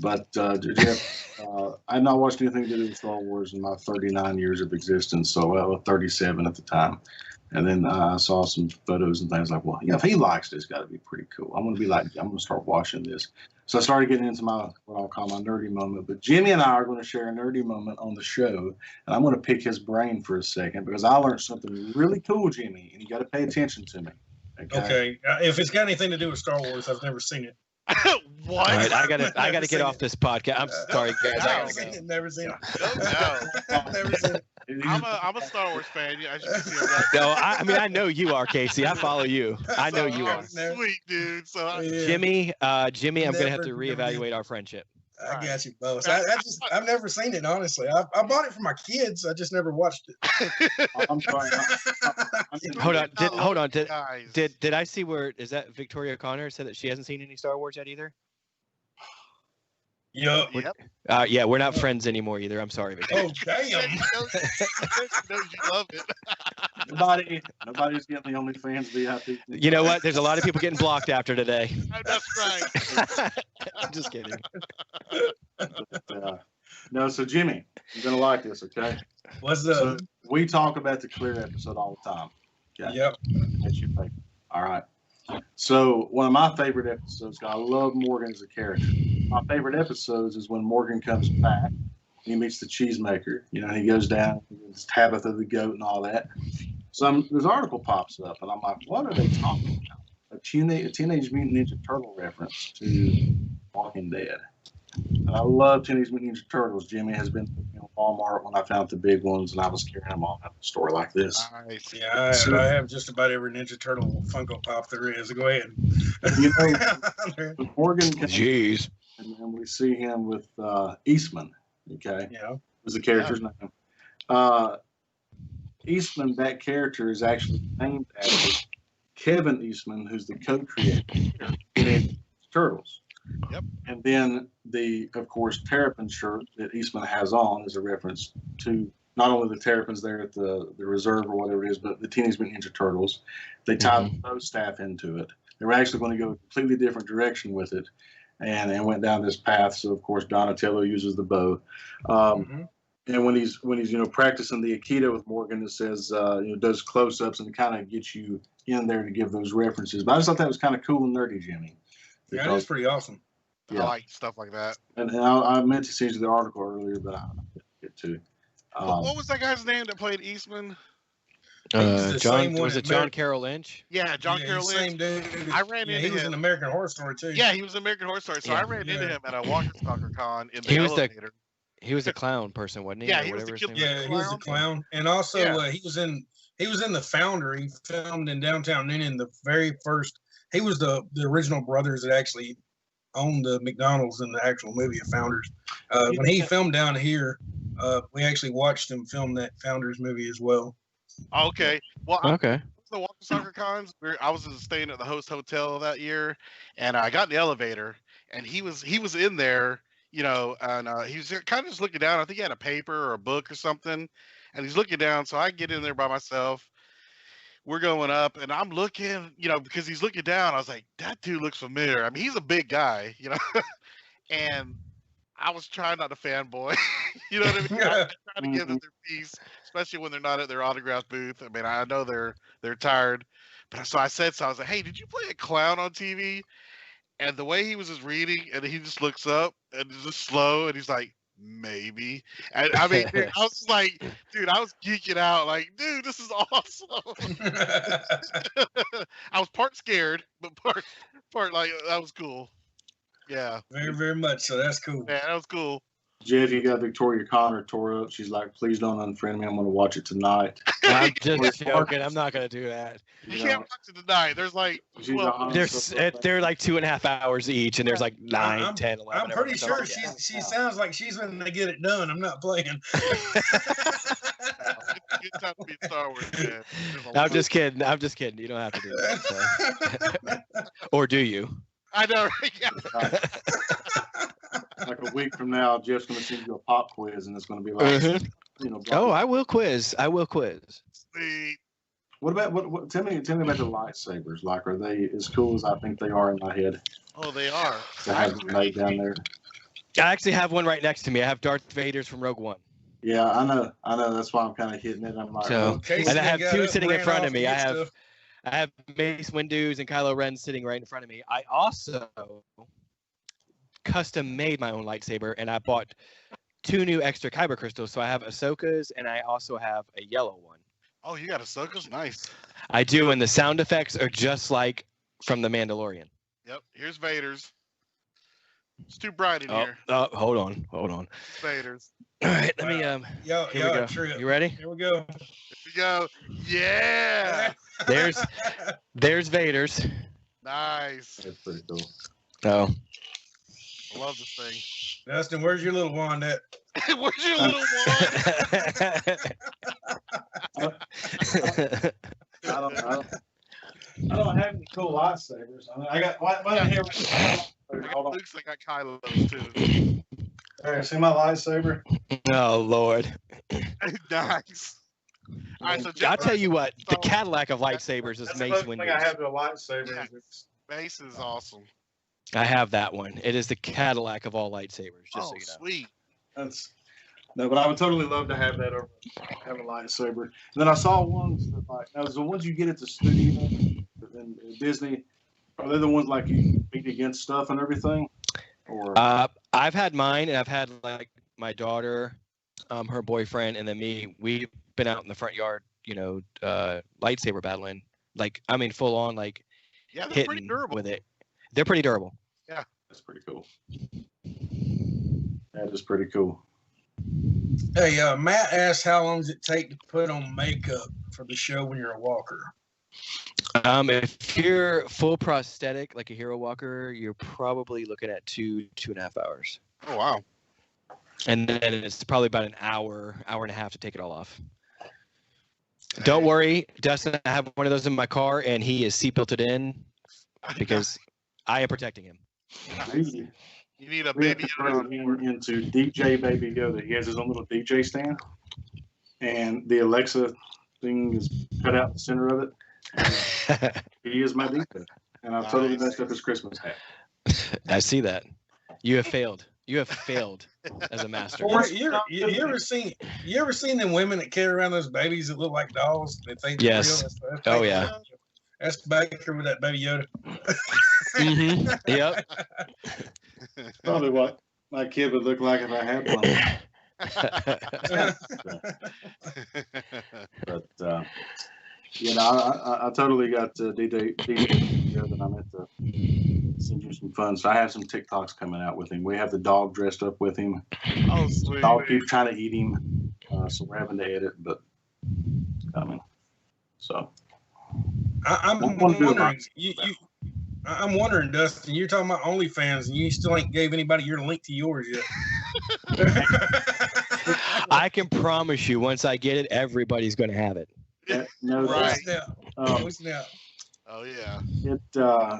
But Jeff, I had not watched anything to do with Star Wars in my 39 years of existence. So 37 at the time. And then I saw some photos and things like, well, if he likes this, got to be pretty cool. I'm going to start watching this. So I started getting into what I'll call my nerdy moment. But Jimmy and I are going to share a nerdy moment on the show. And I'm going to pick his brain for a second because I learned something really cool, Jimmy, and you got to pay attention to me. Okay. If it's got anything to do with Star Wars, I've never seen it. What? All right, I gotta get off this podcast. I'm sorry, guys. I gotta go. Never seen it. No. Never seen it. I'm a Star Wars fan. I should see No, I know you are, Casey. I follow you. I know you are. Sweet, dude. So Jimmy, I'm gonna have to reevaluate our friendship. I got you, boss. I've never seen it, honestly. I bought it for my kids. I just never watched it. I'm sorry. Hold on. Did I see where is that Victoria O'Connor said that she hasn't seen any Star Wars yet either? Yep. Yeah, we're not friends anymore either. I'm sorry, Victoria. Oh, damn. You love it. Nobody's getting the OnlyFans VIP. You know what? There's a lot of people getting blocked after today. That's right. I'm just kidding. No, so Jimmy, you're gonna like this, okay? What's up? So we talk about the Clear episode all the time. Okay? Yep. That's your favorite. All right. So one of my favorite episodes, I love Morgan as a character. My favorite episodes is when Morgan comes back and he meets the cheesemaker. He goes down, it's Tabitha the goat and all that. So this article pops up and I'm like, what are they talking about? A Teenage Mutant Ninja Turtle reference to Walking Dead. And I love Teenage Mutant Ninja Turtles. Jimmy has been to Walmart when I found the big ones, and I was carrying them all out of the store like this. Nice. Yeah, I have just about every Ninja Turtle Funko Pop there is. Go ahead. Morgan, Jeez. And we see him with Eastman. Okay, yeah, was the character's name. Eastman, that character is actually named after Kevin Eastman, who's the co-creator of Turtles. Yep. And then of course, Terrapin shirt that Eastman has on is a reference to not only the Terrapins there at the reserve or whatever it is, but the Teenage Mutant Ninja Turtles. They tied the staff into it. They were actually going to go a completely different direction with it, and went down this path. So of course, Donatello uses the bow. And when he's practicing the Aikido with Morgan, it says does close-ups and kind of gets you in there to give those references. But I just thought that was kind of cool and nerdy, Jimmy. Yeah, that's pretty awesome. I like stuff like that. And I meant to send you the article earlier, but I didn't get to. What was that guy's name that played Eastman? John Carroll Lynch? Yeah, John Carroll Lynch. Same dude. I ran into him. He was in American Horror Story too. Yeah, he was in American Horror Story. So I ran into him at a Walker Stalker Con in the elevator. He was a clown person, wasn't he? Yeah, he was the kid. Yeah, he was a clown, and also he was in the Founder. He filmed in downtown Newnan. The very first, he was the original brothers that actually owned the McDonald's in the actual movie of Founders. When he filmed down here, we actually watched him film that Founders movie as well. Okay, well, okay. The Walker Soccer Cons. I was staying at the host hotel that year, and I got in the elevator, and he was in there. And he was kind of just looking down. I think he had a paper or a book or something, and he's looking down. So I get in there by myself. We're going up, and I'm looking, because he's looking down. I was like, that dude looks familiar. I mean, he's a big guy, and I was trying not to fanboy. You know what I mean? I'm trying to give them their piece, especially when they're not at their autograph booth. I mean, I know they're tired, but so I said so. I was like, "Hey, did you play a clown on TV?" And the way he was just reading, and he just looks up and it's just slow, and he's like, "Maybe." And I mean, dude, I was just like, dude, I was geeking out. Like, dude, this is awesome. I was part scared, but part like that was cool. Yeah. Very, very much. So that's cool. Yeah, that was cool. Jeff, you got Victoria Connor tore up. She's like, please don't unfriend me. I'm going to watch it tonight. I'm just joking. I'm not going to do that. You can't watch it tonight. There's like, they're like 2.5 hours each, and there's like 9, 10, 11. I'm pretty sure she sounds like she's when they get it done. I'm not playing. Good time to be Star Wars, man. I'm just kidding. I'm just kidding. You don't have to do that. So. Or do you? I know, right? Yeah. Like a week from now, Jeff's going to send you a pop quiz, and it's going to be like, Oh, I will quiz. Sweet. What about what? Tell me about the lightsabers. Like, are they as cool as I think they are in my head? Oh, they are. To have them made down there. I actually have one right next to me. I have Darth Vader's from Rogue One. Yeah, I know. That's why I'm kind of hitting it. I'm like, and I have two sitting in front of me. I have Mace Windu's and Kylo Ren sitting right in front of me. I also custom made my own lightsaber, and I bought 2 new extra kyber crystals. So I have Ahsoka's, and I also have a yellow one. Oh, you got Ahsoka's? Nice. I do, and the sound effects are just like from The Mandalorian. Yep. Here's Vader's. It's too bright in here. Oh, hold on. It's Vader's. All right, let me Yo, here we go. Trip. You ready? Here we go. Yeah. There's Vader's. Nice. That's pretty cool. Oh. I love this thing. Dustin, where's your little wand at? Where's your little wand? I don't have any cool lightsabers. I got what I have. Looks like I got Kylo's too. All right, see my lightsaber? Oh Lord. Nice. All right, so I'll tell you what, the Cadillac of lightsabers is Mace Windu. I have the lightsaber. Yeah. Mace is awesome. I have that one. It is the Cadillac of all lightsabers. Just so you know. Sweet. No, but I would totally love to have that over. Have a lightsaber. And then I saw ones that the ones you get at the studio in Disney. Are they the ones like you beat against stuff and everything? Or I've had mine, and I've had like my daughter, her boyfriend, and then me. We've been out in the front yard, lightsaber battling. Like, I mean, full on, like, yeah, they're hitting pretty durable with it. They're pretty durable. Yeah, that's pretty cool. That is pretty cool. Hey, Matt asked how long does it take to put on makeup for the show when you're a walker? If you're full prosthetic, like a hero walker, you're probably looking at 2.5 hours. Oh, wow. And then it's probably about an hour and a half to take it all off. Don't worry, Dustin, I have one of those in my car, and he is seatbelted in because I am protecting him. You need a baby Yoda into DJ Baby Yoda. He has his own little DJ stand, and the Alexa thing is cut out in the center of it. He is my DJ, and I've totally messed up his Christmas hat. I see that. You have failed. You have failed as a master. You ever seen them women that carry around those babies that look like dolls? That think yes. Real? Oh yeah. That's Baker with that Baby Yoda. Mm-hmm. Yep. Probably what my kid would look like if I had one. But I totally got DJ here that I meant to send you some fun. So I have some TikToks coming out with him. We have the dog dressed up with him. Oh, sweet. The dog keeps trying to eat him, so we're having to edit, but it's coming. So I'm wondering. I'm wondering, Dustin. You're talking about OnlyFans, and you still ain't gave anybody your link to yours yet. I can promise you, once I get it, everybody's going to have it. No, right. Oh yeah.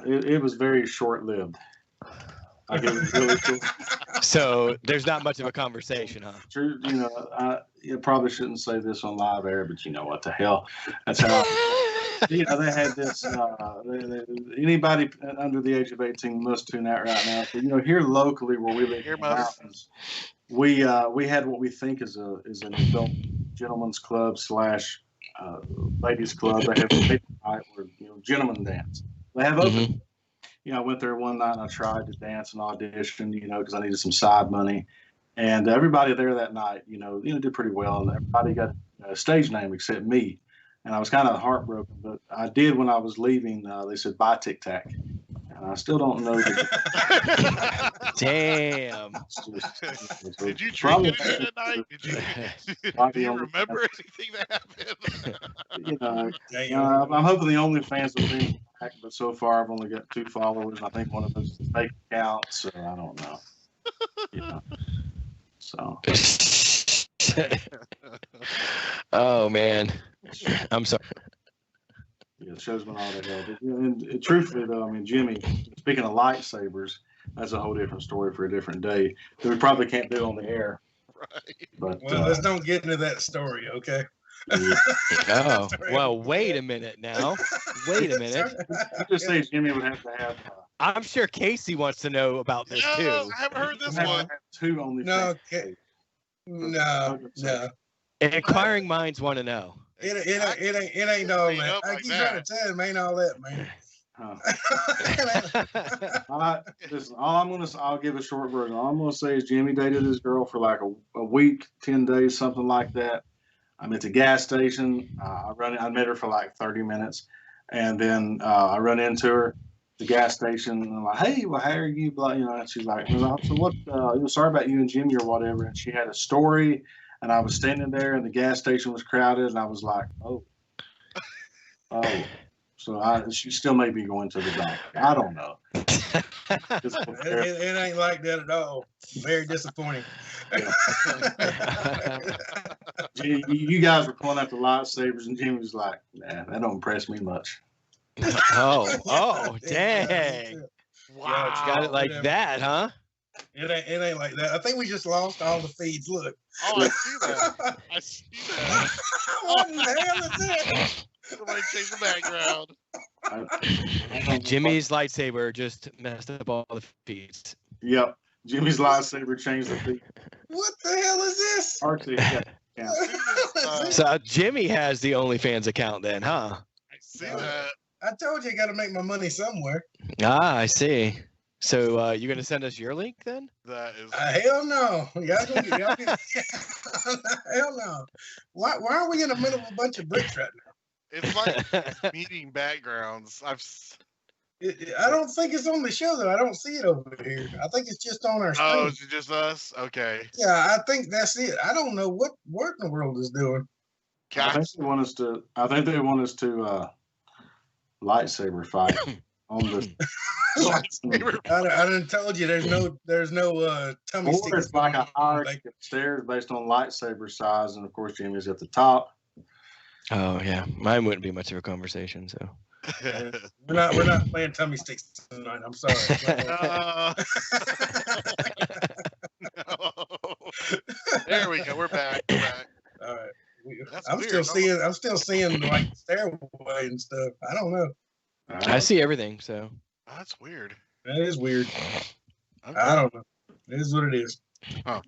It was very short-lived. It was really cool. So there's not much of a conversation, huh? True. You probably shouldn't say this on live air, but you know what the hell? That's how They had this. Anybody under the age of 18 must tune out right now. But here locally where we live in the mountains, we had what we think is an adult gentleman's club / ladies club. They have a night where gentlemen dance. They have open. I went there one night and I tried to dance and audition, because I needed some side money. And everybody there that night, did pretty well. And everybody got a stage name except me. And I was kind of heartbroken, but I did when I was leaving. They said, "Bye, Tic Tac." And I still don't know. Damn. Did you drink anything that night? Do you remember anything that happened? I'm hoping the OnlyFans will be back, but so far I've only got 2 followers. I think one of those is a fake account, so I don't know. So. Oh man, I'm sorry. Yeah, the show's been all that hell. And truthfully, though, Jimmy, speaking of lightsabers, that's a whole different story for a different day that we probably can't do on the air. Right. But let's don't get into that story, okay? Yeah. Oh, well, wait a minute now. Wait a minute. You just say Jimmy would have to have. I'm sure Casey wants to know about this too. I haven't heard this one. 2 only. No. Inquiring minds want to know. It ain't all that. I keep trying to tell him, ain't all that, man. Listen, I'll give a short version. All I'm gonna say is Jimmy dated his girl for like a week, 10 days, something like that. I'm at the gas station. I met her for like 30 minutes, and then I run into her at the gas station, and I'm like, "Hey, well, how are you?" Blah, and she's like, "So what? Sorry about you and Jimmy or whatever." And she had a story. And I was standing there, and the gas station was crowded, and I was like, "Oh." So she still may be going to the doctor. I don't know. It ain't like that at all. Very disappointing. You guys were pulling out the lightsabers, and Jimmy was like, "Nah, that don't impress me much." Oh, dang! Wow, you got it like that, huh? It ain't like that. I think we just lost all the feeds. Look. Oh, I see that. I see that. What in the hell is that? Somebody change the background. Jimmy's lightsaber just messed up all the feeds. Yep. Jimmy's lightsaber changed the feed. What the hell is this? Archie, yeah. So Jimmy has the OnlyFans account then, huh? I see that. I told you I got to make my money somewhere. Ah, I see. So you're gonna send us your link then? That is hell no. Hell no. Why are we in the middle of a bunch of bricks right now? It's like meeting backgrounds. I don't think it's on the show though. I don't see it over here. I think it's just on our screen. Oh, is it just us? Okay. Yeah, I think that's it. I don't know what in the world is doing. I think they want us to lightsaber fight on the. I done told you there's no tummy stick. It's like a hierarchy of stairs based on lightsaber size, and of course Jimmy's at the top. Oh yeah, mine wouldn't be much of a conversation. So we're not playing tummy sticks tonight. I'm sorry. No. There we go. We're back. All right. I'm still seeing like stairway and stuff. I don't know. I see everything. So that's weird. That is weird. Okay. I don't know. It is what it is. Huh.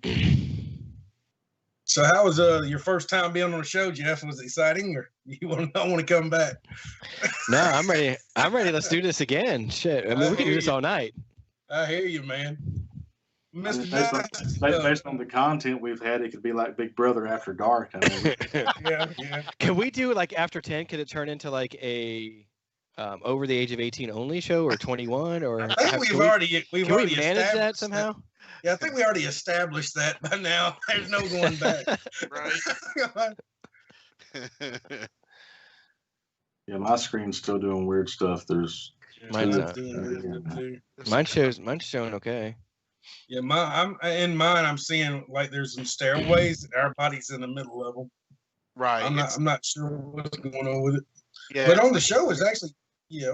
So how was your first time being on the show, Jeff? Was it exciting, or you want to come back? No, I'm ready. Let's do this again. Shit. I mean, we can do this all night. I hear you, man. Based on the content we've had, it could be like Big Brother After Dark. Yeah. Can we do like after 10? Could it turn into like a over the age of 18 only show, or 21? Or I think we've already managed that somehow. Yeah, I think we already established that by now. There's no going back. Right. Yeah, my screen's still doing weird stuff. Mine's not. Mine's showing okay. Yeah, I'm seeing like there's some stairways and our body's in the middle of them. Right. I'm not sure what's going on with it. Yeah. But on the show it's actually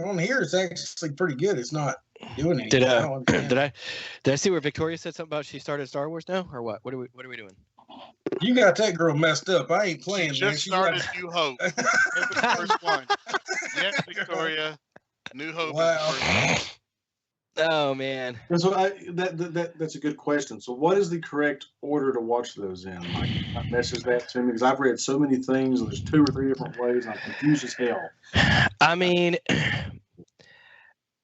on here it's actually pretty good. It's not doing anything. Did I see where Victoria said something about she started Star Wars now, or what? What are we doing? You got that girl messed up. I ain't playing. She just started New Hope. The first one. Yes, Victoria. New Hope. Wow. Oh man. That's what that's a good question. So, what is the correct order to watch those in? Like, message that to me because I've read so many things and there's 2 or 3 different ways. And I'm confused as hell. I mean,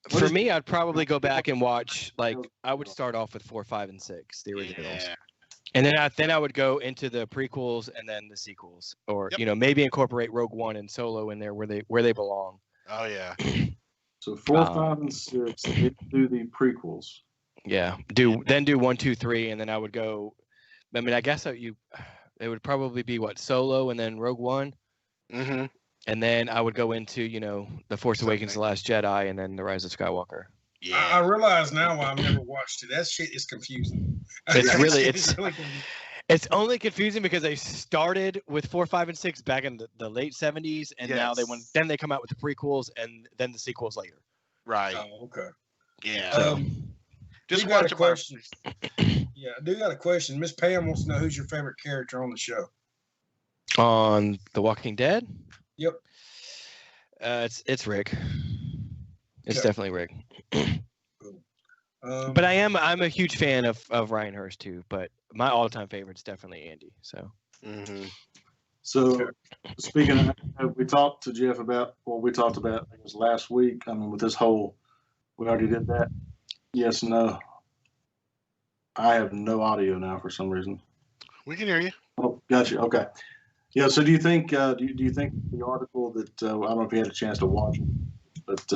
for me, I'd probably go back and watch. Like, I would start off with 4, 5, and 6, the originals, and then I would go into the prequels and then the sequels, or maybe incorporate Rogue One and Solo in there where they belong. Oh yeah. So 4, 5, and 6. Do the prequels. Yeah. Do 1, 2, 3, and then I would go. I mean, I guess it would probably be Solo and then Rogue One. Mm-hmm. And then I would go into The Force Awakens, The Last Jedi, and then The Rise of Skywalker. Yeah. I realize now why I've never watched it. That shit is confusing. It's really it's only confusing because they started with 4, 5, and 6 back in the late 70s, and now they come out with the prequels and then the sequels later. Right. Oh, okay. Yeah. Just got a question. Yeah, I do got a question. Miss Pam wants to know who's your favorite character on the show. On The Walking Dead? Yep. It's Rick. It's definitely Rick. Cool. But I'm a huge fan of Ryan Hurst too. But my all-time favorite is definitely Andy. So. Mm-hmm. So, speaking of, we talked to Jeff about what we talked about. I think it was last week. I mean, with this whole, we already did that. Yes, no. I have no audio now for some reason. We can hear you. Oh, gotcha. Okay. Yeah. So, do you think do you think the article that I don't know if you had a chance to watch it, but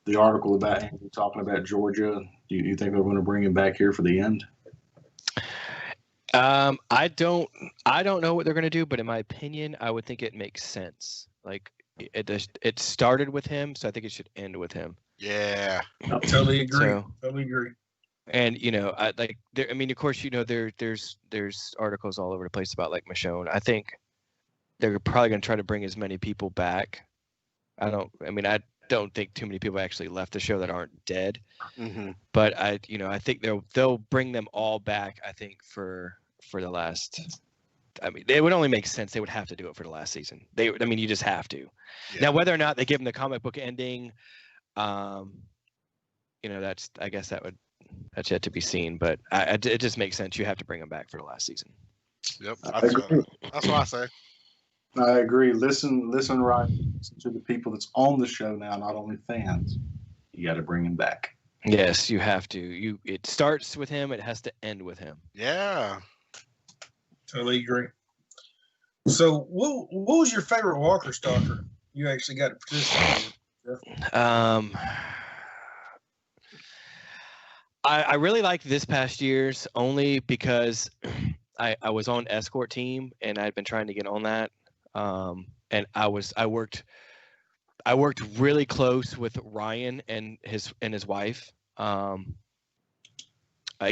the article about Andrew talking about Georgia, do you think they're going to bring him back here for the end? I don't know what they're going to do, but in my opinion, I would think it makes sense. Like it started with him, so I think it should end with him. Yeah. I totally agree. So, totally agree. And I mean, of course, there's articles all over the place about like Michonne. I think they're probably going to try to bring as many people back. I don't think too many people actually left the show that aren't dead. Mm-hmm. But I think they'll bring them all back. I think for the last. I mean, it would only make sense. They would have to do it for the last season. You just have to. Yeah. Now, whether or not they give them the comic book ending, I guess that's yet to be seen. But it just makes sense. You have to bring them back for the last season. Yep, that's what I say. I agree. Listen, right. Listen to the people that's on the show now, not only fans. You got to bring him back. Yes, you have to. It starts with him. It has to end with him. Yeah. Totally agree. So, what was your favorite Walker Stalker you actually got to participate in? I really liked this past year's only because I was on escort team and I'd been trying to get on that. And I worked really close with Ryan and his wife. I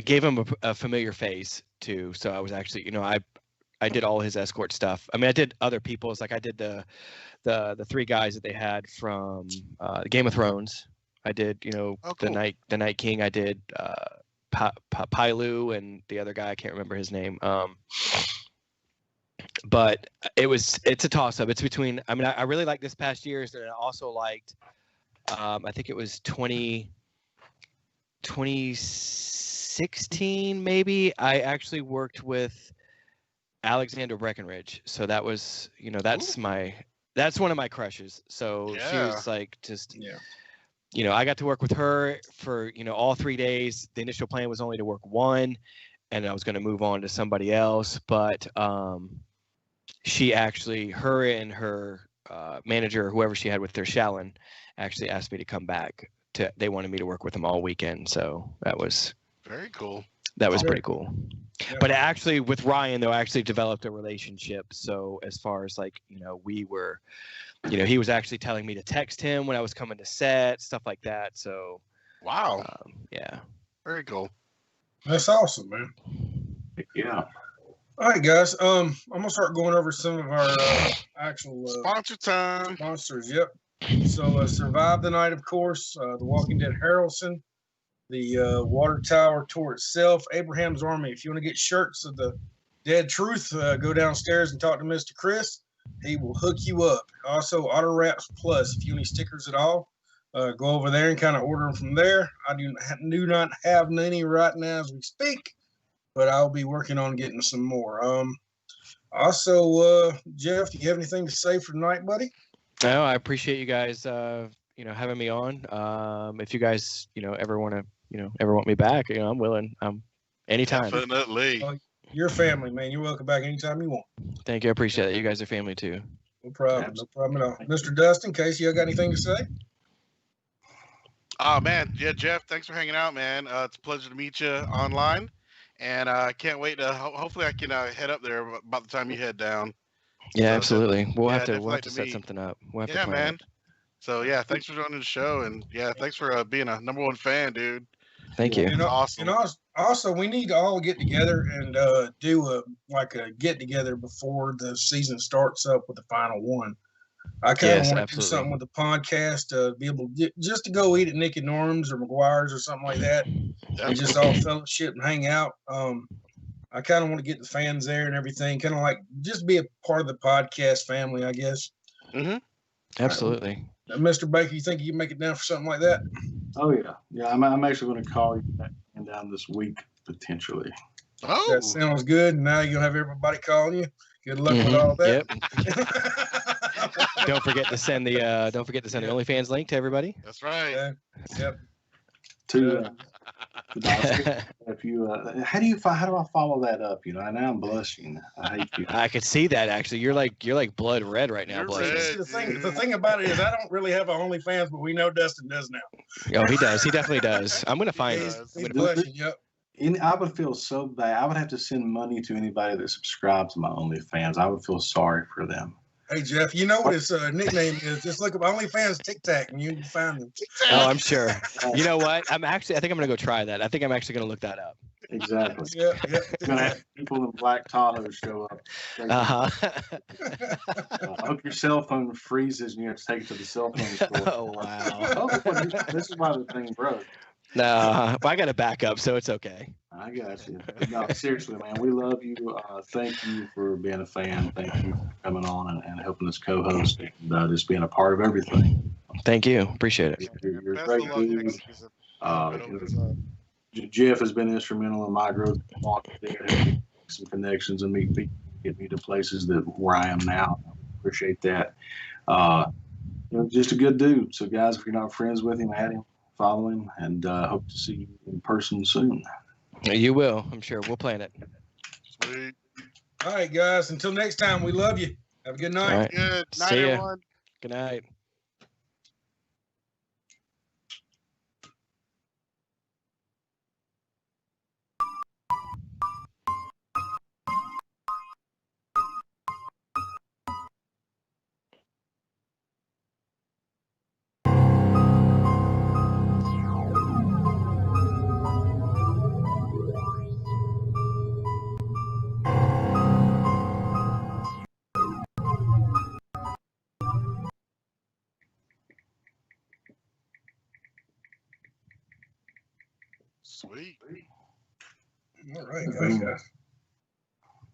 gave him a familiar face too, so I was actually, I did all his escort stuff. I mean, I did other people's, like I did the 3 guys that they had from Game of Thrones. I did, cool. the Night King. I did Pailu and the other guy, I can't remember his name. But it's a toss-up. It's between. I mean, I really liked this past year's, and I also liked. I think it was 2016, maybe. I actually worked with Alexander Breckenridge, so that was, that's one of my crushes. So she was like just. Yeah. I got to work with her for all 3 days. The initial plan was only to work 1, and I was going to move on to somebody else, but. She actually, her and her manager, whoever she had with her, Shallon, actually asked me to come back. They wanted me to work with them all weekend, so that was very cool. That was pretty cool. Yeah. But actually, with Ryan, though, I actually developed a relationship. So as far as we were, he was actually telling me to text him when I was coming to set, stuff like that. So wow, yeah, very cool. That's awesome, man. Yeah. All right, guys. I'm gonna start going over some of our actual sponsor time sponsors. Yep. So, Survive the Night, of course. The Walking Dead Harrelson, the Water Tower Tour itself, Abraham's Army. If you want to get shirts of the Dead Truth, go downstairs and talk to Mr. Chris. he will hook you up. Also, Auto Wraps Plus, if you need stickers at all, go over there and kind of order them from there. I do not have any right now as we speak, but I'll be working on getting some more. Also, Jeff, do you have anything to say for tonight, buddy? No, I appreciate you guys, having me on. If you guys, ever want to, ever want me back, I'm willing. Anytime. Definitely. Your family, man. You're welcome back anytime you want. Thank you. I appreciate it. You guys are family too. No problem. No problem at all. Mr. Dustin, Casey, you got anything to say? Oh man, yeah, Jeff, thanks for hanging out, man. It's a pleasure to meet you online, and I can't wait to. Hopefully, I can head up there about the time you head down. Yeah, So, absolutely. We'll have definitely to set something up. We'll have Yeah, to plan man. it. So yeah, thanks for joining the show, and yeah, thanks for being a #1 fan, dude. Thank you. Awesome. And also, we need to all get together and do a get together before the season starts up with the final one. I kind of want to do something with the podcast, be able to just to go eat at Nick and Norm's or McGuire's or something like that, and just all fellowship and hang out. I kind of want to get the fans there and everything, kind of like just be a part of the podcast family, I guess. Mm-hmm. Absolutely. Mr. Baker, you think you can make it down for something like that? Oh yeah. I'm actually going to call you back down this week potentially. Oh, that sounds good. Now you'll have everybody calling you. Good luck with all that. Yep. Don't forget to send the OnlyFans link to everybody. That's right. Yep. If you how do I follow that up? Now I'm blushing. I hate you. I could see that actually. You're like blood red right now. You're blushing. red. The thing about it is I don't really have an OnlyFans, but we know Dustin does now. Oh, he does. He definitely does. I'm gonna find it. He's blushing. Yep. I would feel so bad. I would have to send money to anybody that subscribes to my OnlyFans. I would feel sorry for them. Hey Jeff, you know what his nickname is? Just look up OnlyFans Tic Tac, and you can find them. Oh, I'm sure. You know what? I think I'm gonna go try that. I think I'm actually gonna look that up. Exactly. Yep. You're gonna have people in black Tahoe show up. Uh-huh. I hope your cell phone freezes and you have to take it to the cell phone store. Oh wow. This is why the thing broke. No, I got a backup, so it's okay. I got you. No, seriously, man, we love you. Thank you for being a fan. Thank you for coming on and helping us co-host and just being a part of everything. Thank you. Appreciate it. You're a great dude. Jeff has been instrumental in my growth. There, some connections and meet people, get me to places where I am now. I appreciate that. Just a good dude. So, guys, if you're not friends with him, add him, follow him, and hope to see you in person soon. You will. I'm sure. We'll plan it. Sweet. All right, guys. Until next time, we love you. Have a good night. All right. Good night, See ya. everyone. Good night. Sweet. All right, guys.